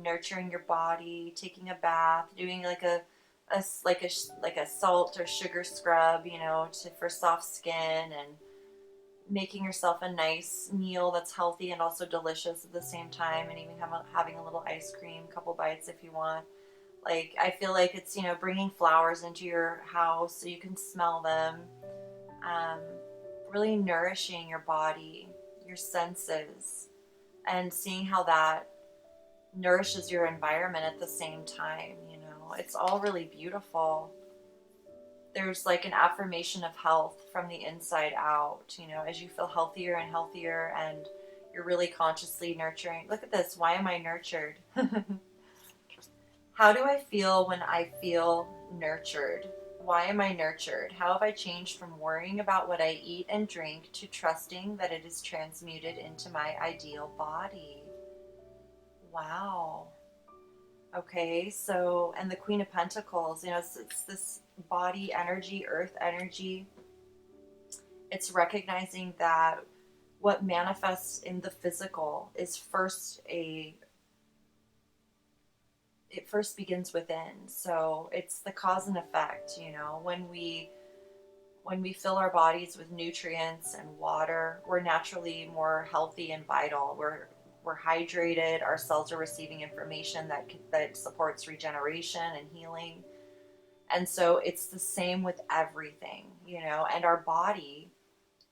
Nurturing your body, taking a bath, doing like a salt or sugar scrub, for soft skin, and making yourself a nice meal that's healthy and also delicious at the same time, and even having a little ice cream, a couple bites if you want. Like, I feel like it's, bringing flowers into your house so you can smell them. Really nourishing your body, your senses, and seeing how that nourishes your environment at the same time. It's all really beautiful. There's like an affirmation of health from the inside out, as you feel healthier and healthier, and you're really consciously nurturing. Look at this. Why am I nurtured? How do I feel when I feel nurtured? Why am I nurtured? How have I changed from worrying about what I eat and drink to trusting that it is transmuted into my ideal body? Wow. Okay, so, and the Queen of Pentacles, it's this body energy, earth energy. It's recognizing that what manifests in the physical is it first begins within. So it's the cause and effect, when we fill our bodies with nutrients and water, we're naturally more healthy and vital. We're hydrated. Our cells are receiving information that supports regeneration and healing. And so it's the same with everything, and our body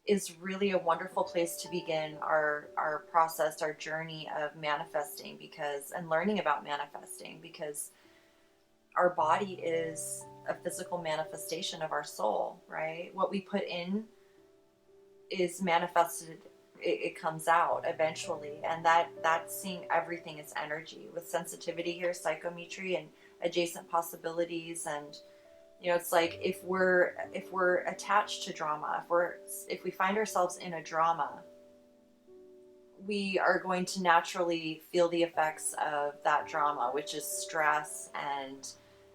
is really a wonderful place to begin our process, our journey of manifesting, and learning about manifesting, because our body is a physical manifestation of our soul, right? What we put in is manifested. It comes out eventually, and that's seeing everything as energy, with sensitivity here, psychometry, and adjacent possibilities. And it's like, if we're attached to drama, if we find ourselves in a drama, we are going to naturally feel the effects of that drama, which is stress and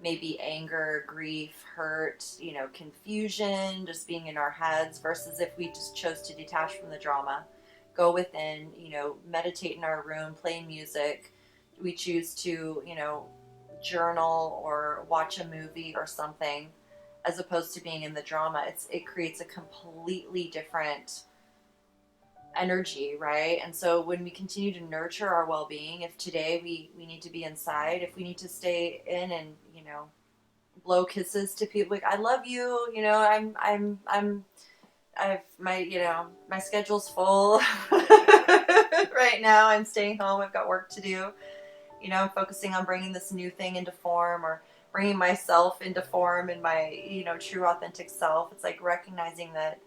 maybe anger, grief, hurt, confusion, just being in our heads, versus if we just chose to detach from the drama, go within, meditate in our room, play music. We choose to, journal or watch a movie or something, as opposed to being in the drama. It creates a completely different energy, right? And so when we continue to nurture our well-being, if today we need to be inside, if we need to stay in and, blow kisses to people like, I love you, I've my schedule's full right now. I'm staying home. I've got work to do. I'm focusing on bringing this new thing into form, or bringing myself into form in my, true authentic self. It's like recognizing that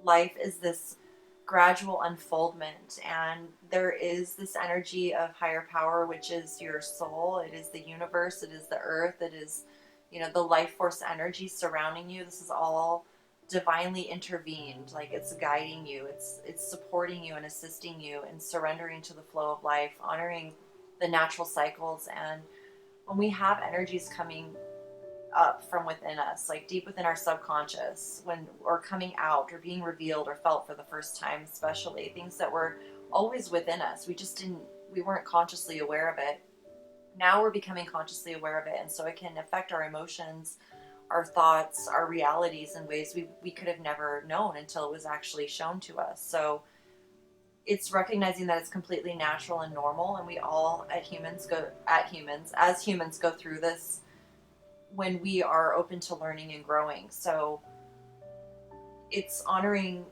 life is this gradual unfoldment, and there is this energy of higher power, which is your soul. It is the universe. It is the earth. It is, the life force energy surrounding you. This is all divinely intervened. Like, it's guiding you. It's supporting you and assisting you in surrendering to the flow of life, honoring the natural cycles. And when we have energies coming up from within us, like deep within our subconscious, or coming out or being revealed or felt for the first time, especially things that were always within us, we weren't consciously aware of it. Now we're becoming consciously aware of it, and so it can affect our emotions, our thoughts, our realities in ways we could have never known until it was actually shown to us. So it's recognizing that it's completely natural and normal, and we all as humans go through this when we are open to learning and growing. So it's honoring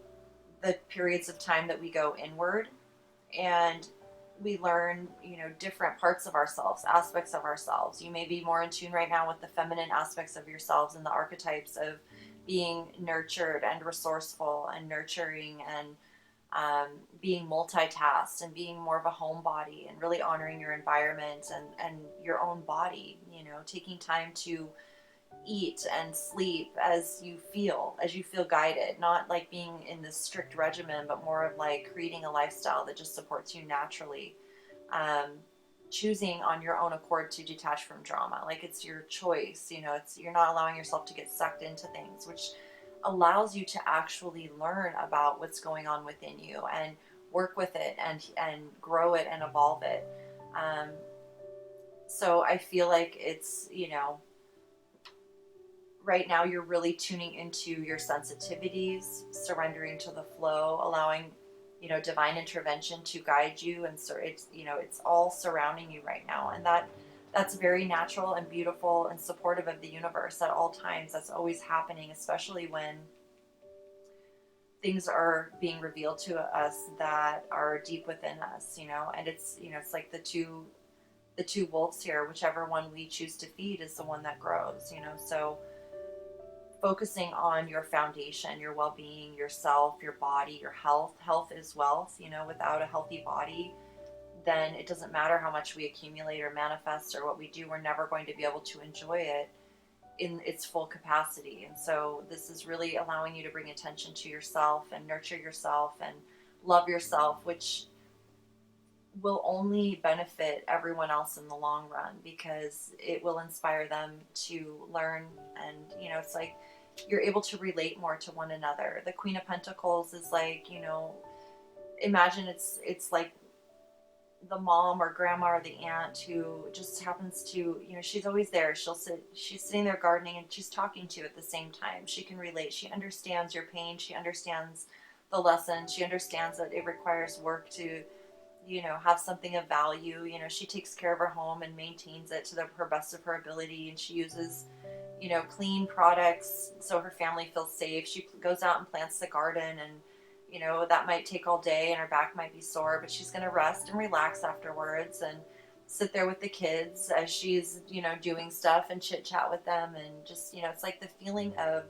the periods of time that we go inward, and we learn, different parts of ourselves, aspects of ourselves. You may be more in tune right now with the feminine aspects of yourselves and the archetypes of being nurtured and resourceful and nurturing, and being multitasked and being more of a homebody, and really honoring your environment and your own body, taking time to eat and sleep as you feel guided, not like being in this strict regimen, but more of like creating a lifestyle that just supports you naturally. Choosing on your own accord to detach from drama, like it's your choice. You're not allowing yourself to get sucked into things, which allows you to actually learn about what's going on within you and work with it and grow it and evolve it. So I feel like it's, right now you're really tuning into your sensitivities, surrendering to the flow, allowing, divine intervention to guide you. And so it's all surrounding you right now. And that's very natural and beautiful and supportive of the universe at all times. That's always happening, especially when things are being revealed to us that are deep within us, and it's like the two wolves here. Whichever one we choose to feed is the one that grows, so focusing on your foundation, your well-being, yourself, your body, your health. Health is wealth. Without a healthy body, then it doesn't matter how much we accumulate or manifest or what we do, we're never going to be able to enjoy it in its full capacity. And so this is really allowing you to bring attention to yourself and nurture yourself and love yourself, which will only benefit everyone else in the long run, because it will inspire them to learn. And it's like you're able to relate more to one another. The Queen of Pentacles is like, imagine it's like the mom or grandma or the aunt who just happens to, she's always there. She's sitting there gardening and she's talking to you at the same time. She can relate. She understands your pain. She understands the lesson. She understands that it requires work to, have something of value. She takes care of her home and maintains it to her best of her ability. And she uses, clean products so her family feels safe. She goes out and plants the garden, and that might take all day and her back might be sore, but she's going to rest and relax afterwards and sit there with the kids as she's, doing stuff and chit chat with them. And just, it's like the feeling of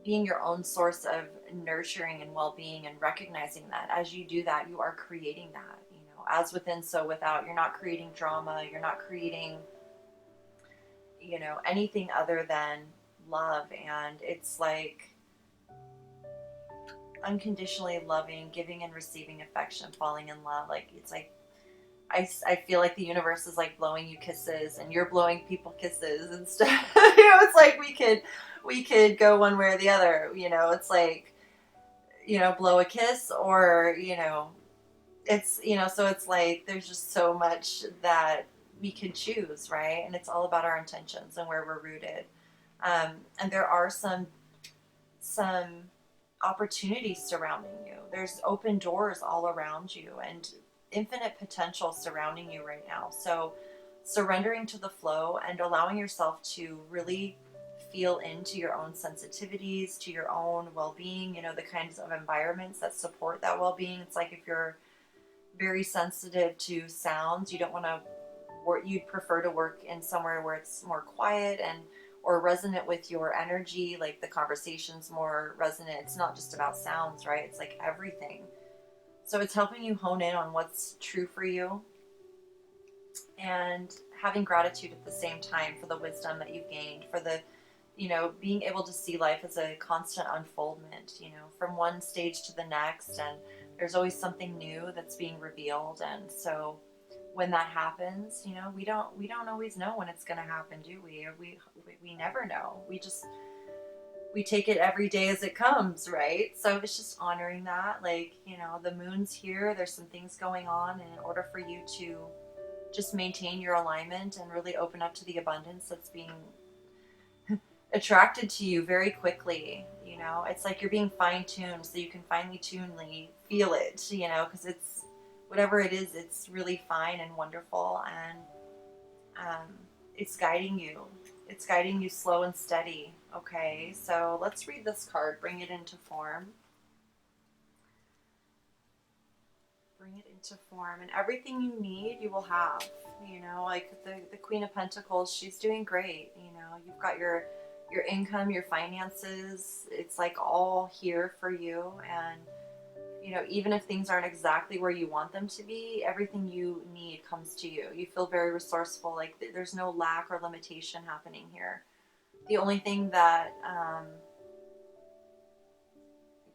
being your own source of nurturing and well-being, and recognizing that as you do that, you are creating that, as within, so without. You're not creating drama. You're not creating, anything other than love. And it's like unconditionally loving, giving and receiving affection, falling in love. Like, it's like, I feel like the universe is like blowing you kisses, and you're blowing people kisses and stuff. It's like we could go one way or the other. It's like, blow a kiss, or, it's, so it's like there's just so much that we can choose, right? And it's all about our intentions and where we're rooted. And there are some opportunities surrounding you. There's open doors all around you and infinite potential surrounding you right now. So surrendering to the flow and allowing yourself to really feel into your own sensitivities, to your own well-being, you know, the kinds of environments that support that well-being. It's like if you're very sensitive to sounds, you don't want to work, you'd prefer to work in somewhere where it's more quiet and or resonant with your energy, like the conversation's more resonant. It's not just about sounds, right? It's like everything. So it's helping you hone in on what's true for you and having gratitude at the same time for the wisdom that you've gained, for the, you know, being able to see life as a constant unfoldment, you know, from one stage to the next. And there's always something new that's being revealed. And so when that happens, you know, we don't always know when it's going to happen, do we? We never know. We take it every day as it comes, right? So it's just honoring that, like, you know, the moon's here, there's some things going on, and in order for you to just maintain your alignment and really open up to the abundance that's being attracted to you very quickly, you know, it's like you're being fine-tuned so you can finely tunely feel it, you know, because it's whatever it is, it's really fine and wonderful, and it's guiding you. It's guiding you slow and steady. Okay, so let's read this card. Bring it into form. Bring it into form, and everything you need, you will have. You know, like the Queen of Pentacles, she's doing great. You know, you've got your income, your finances. It's like all here for you, and you know, even if things aren't exactly where you want them to be, everything you need comes to you. You feel very resourceful. Like there's no lack or limitation happening here. The only thing that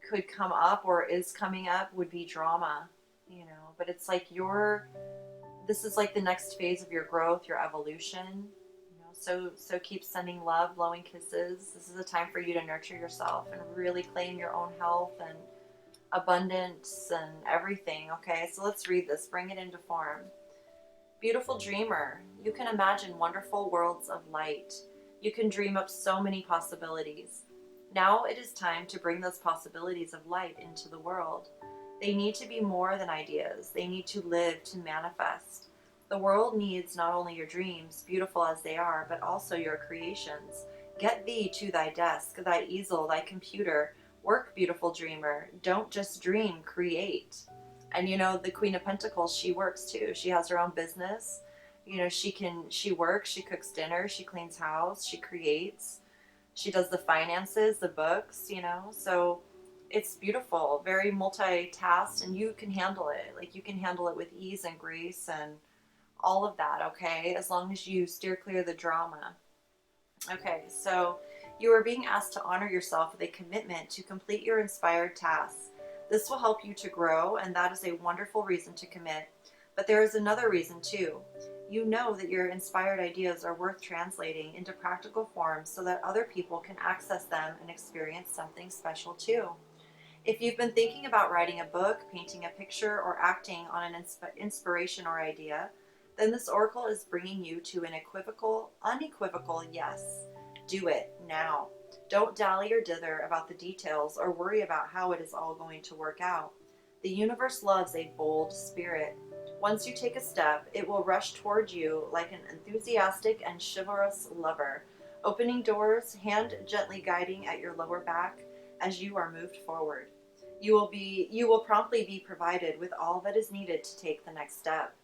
could come up or is coming up would be drama, you know, but it's like this is like the next phase of your growth, your evolution, you know, so keep sending love, blowing kisses. This is a time for you to nurture yourself and really claim your own health and abundance and everything. Okay, so let's read this. Bring it into form. Beautiful dreamer, you can imagine wonderful worlds of light. You can dream up so many possibilities. Now it is time to bring those possibilities of light into the world. They need to be more than ideas. They need to live, to manifest. The world needs not only your dreams, beautiful as they are, but also your creations. Get thee to thy desk, thy easel, thy computer. Work, beautiful dreamer. Don't just dream, create. And you know, the Queen of Pentacles, she works too. She has her own business. You know, she works, she cooks dinner, she cleans house, she creates. She does the finances, the books, you know. So it's beautiful, very multitasked, and you can handle it. Like you can handle it with ease and grace and all of that, okay? As long as you steer clear of the drama. Okay, so you are being asked to honor yourself with a commitment to complete your inspired tasks. This will help you to grow, and that is a wonderful reason to commit. But there is another reason too. You know that your inspired ideas are worth translating into practical forms so that other people can access them and experience something special too. If you've been thinking about writing a book, painting a picture, or acting on an inspiration or idea, then this oracle is bringing you to an unequivocal yes. Do it now. Don't dally or dither about the details or worry about how it is all going to work out. The universe loves a bold spirit. Once you take a step, it will rush toward you like an enthusiastic and chivalrous lover, opening doors, hand gently guiding at your lower back as you are moved forward. You will promptly be provided with all that is needed to take the next step.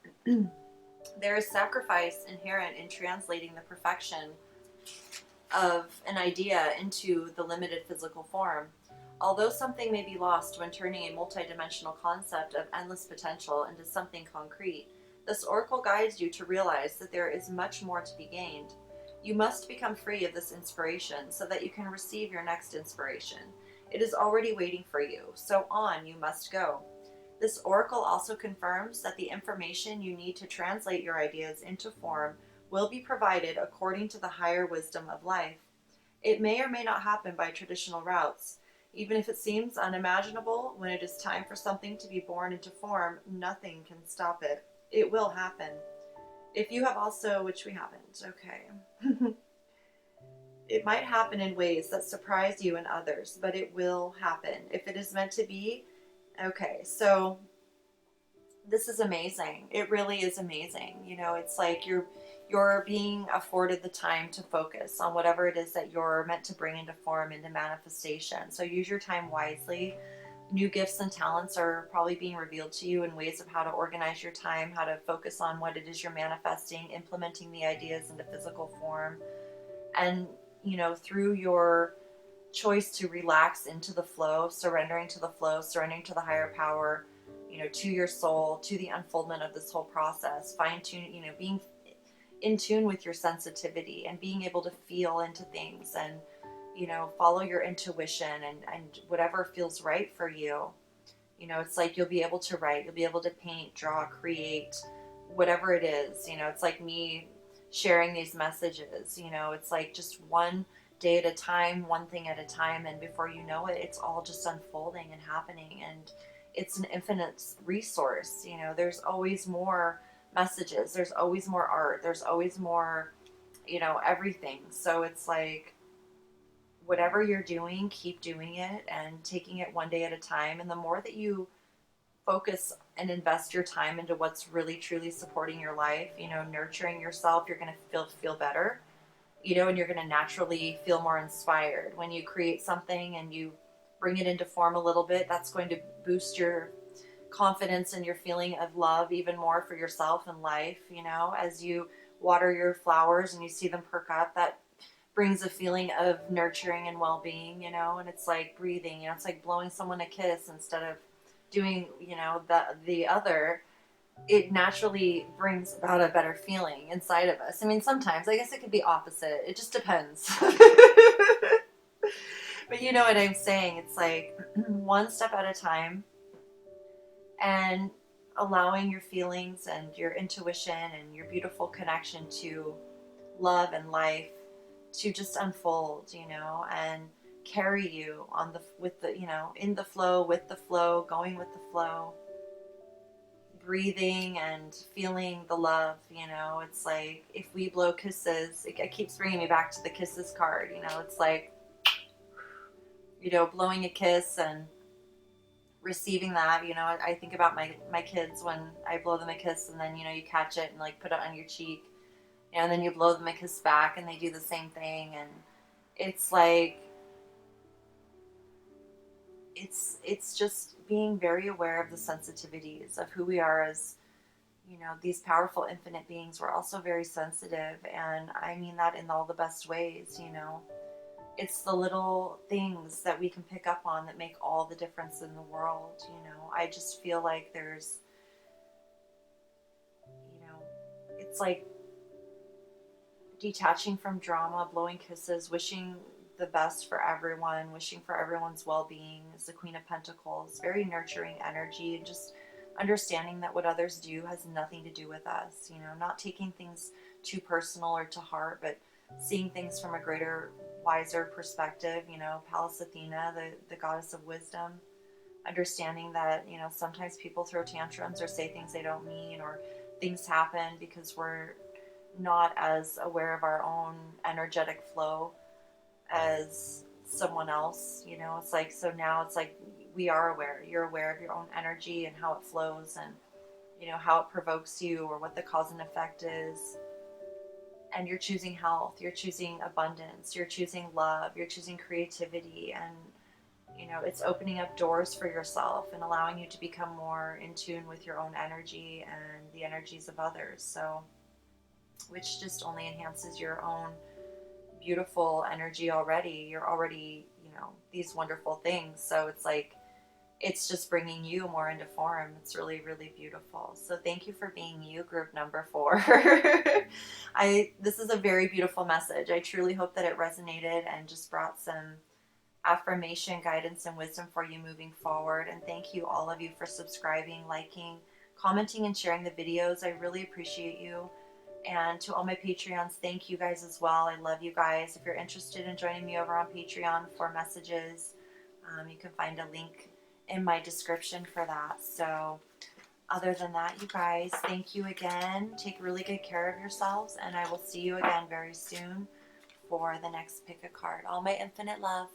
There is sacrifice inherent in translating the perfection of an idea into the limited physical form. Although something may be lost when turning a multidimensional concept of endless potential into something concrete, this oracle guides you to realize that there is much more to be gained. You must become free of this inspiration so that you can receive your next inspiration. It is already waiting for you, so on you must go. This oracle also confirms that the information you need to translate your ideas into form will be provided according to the higher wisdom of life. It may or may not happen by traditional routes. Even if it seems unimaginable, when it is time for something to be born into form, nothing can stop it. It will happen. If you have also, which we haven't, okay. It might happen in ways that surprise you and others, but it will happen. If it is meant to be, okay. So this is amazing. It really is amazing. You know, it's like you're being afforded the time to focus on whatever it is that you're meant to bring into form, into manifestation. So use your time wisely. New gifts and talents are probably being revealed to you in ways of how to organize your time, how to focus on what it is you're manifesting, implementing the ideas into physical form. And, you know, through your choice to relax into the flow, surrendering to the flow, surrendering to the higher power, you know, to your soul, to the unfoldment of this whole process, fine tune, you know, being in tune with your sensitivity and being able to feel into things and, you know, follow your intuition and whatever feels right for you. You know, it's like you'll be able to write, you'll be able to paint, draw, create, whatever it is. You know, it's like me sharing these messages. You know, it's like just one day at a time, one thing at a time. And before you know it, it's all just unfolding and happening. And it's an infinite resource. You know, there's always more messages, there's always more art, there's always more, you know, everything. So it's like, whatever you're doing, keep doing it and taking it one day at a time. And the more that you focus and invest your time into what's really truly supporting your life, you know, nurturing yourself, you're going to feel better, you know, and you're going to naturally feel more inspired. When you create something and you bring it into form a little bit, that's going to boost your confidence and your feeling of love even more for yourself and life. You know, as you water your flowers and you see them perk up, that brings a feeling of nurturing and well-being, you know. And it's like breathing, you know, it's like blowing someone a kiss instead of doing, you know, the other. It naturally brings about a better feeling inside of us. I mean, sometimes I guess it could be opposite, it just depends. But you know what I'm saying, it's like one step at a time, and allowing your feelings and your intuition and your beautiful connection to love and life to just unfold, you know, and carry you on the with the, you know, in the flow, with the flow, going with the flow, breathing and feeling the love. You know, it's like if we blow kisses, it keeps bringing me back to the kisses card. You know, it's like, you know, blowing a kiss and receiving that. You know, I think about my kids when I blow them a kiss, and then, you know, you catch it and like put it on your cheek, and then you blow them a kiss back and they do the same thing. And it's like, it's just being very aware of the sensitivities of who we are as, you know, these powerful infinite beings. We're also very sensitive, and I mean that in all the best ways. You know, it's the little things that we can pick up on that make all the difference in the world. You know, I just feel like there's, you know, it's like detaching from drama, blowing kisses, wishing the best for everyone, wishing for everyone's well-being is the Queen of Pentacles. Very nurturing energy, and just understanding that what others do has nothing to do with us. You know, not taking things too personal or to heart, but seeing things from a greater, wiser perspective. You know, Pallas Athena, the goddess of wisdom, understanding that, you know, sometimes people throw tantrums or say things they don't mean, or things happen because we're not as aware of our own energetic flow as someone else. You know, it's like, so now it's like we are aware. You're aware of your own energy and how it flows, and, you know, how it provokes you, or what the cause and effect is. And you're choosing health, you're choosing abundance, you're choosing love, you're choosing creativity. And, you know, it's opening up doors for yourself and allowing you to become more in tune with your own energy and the energies of others. So, which just only enhances your own beautiful energy already. You're already, you know, these wonderful things. So it's like, it's just bringing you more into form. It's really, really beautiful. So thank you for being you, group number 4. This is a very beautiful message. I truly hope that it resonated and just brought some affirmation, guidance, and wisdom for you moving forward. And thank you, all of you, for subscribing, liking, commenting, and sharing the videos. I really appreciate you. And to all my Patreons, thank you guys as well. I love you guys. If you're interested in joining me over on Patreon for messages, you can find a link in my description for that. So other than that, you guys, thank you again. Take really good care of yourselves, and I will see you again very soon for the next pick a card. All my infinite love.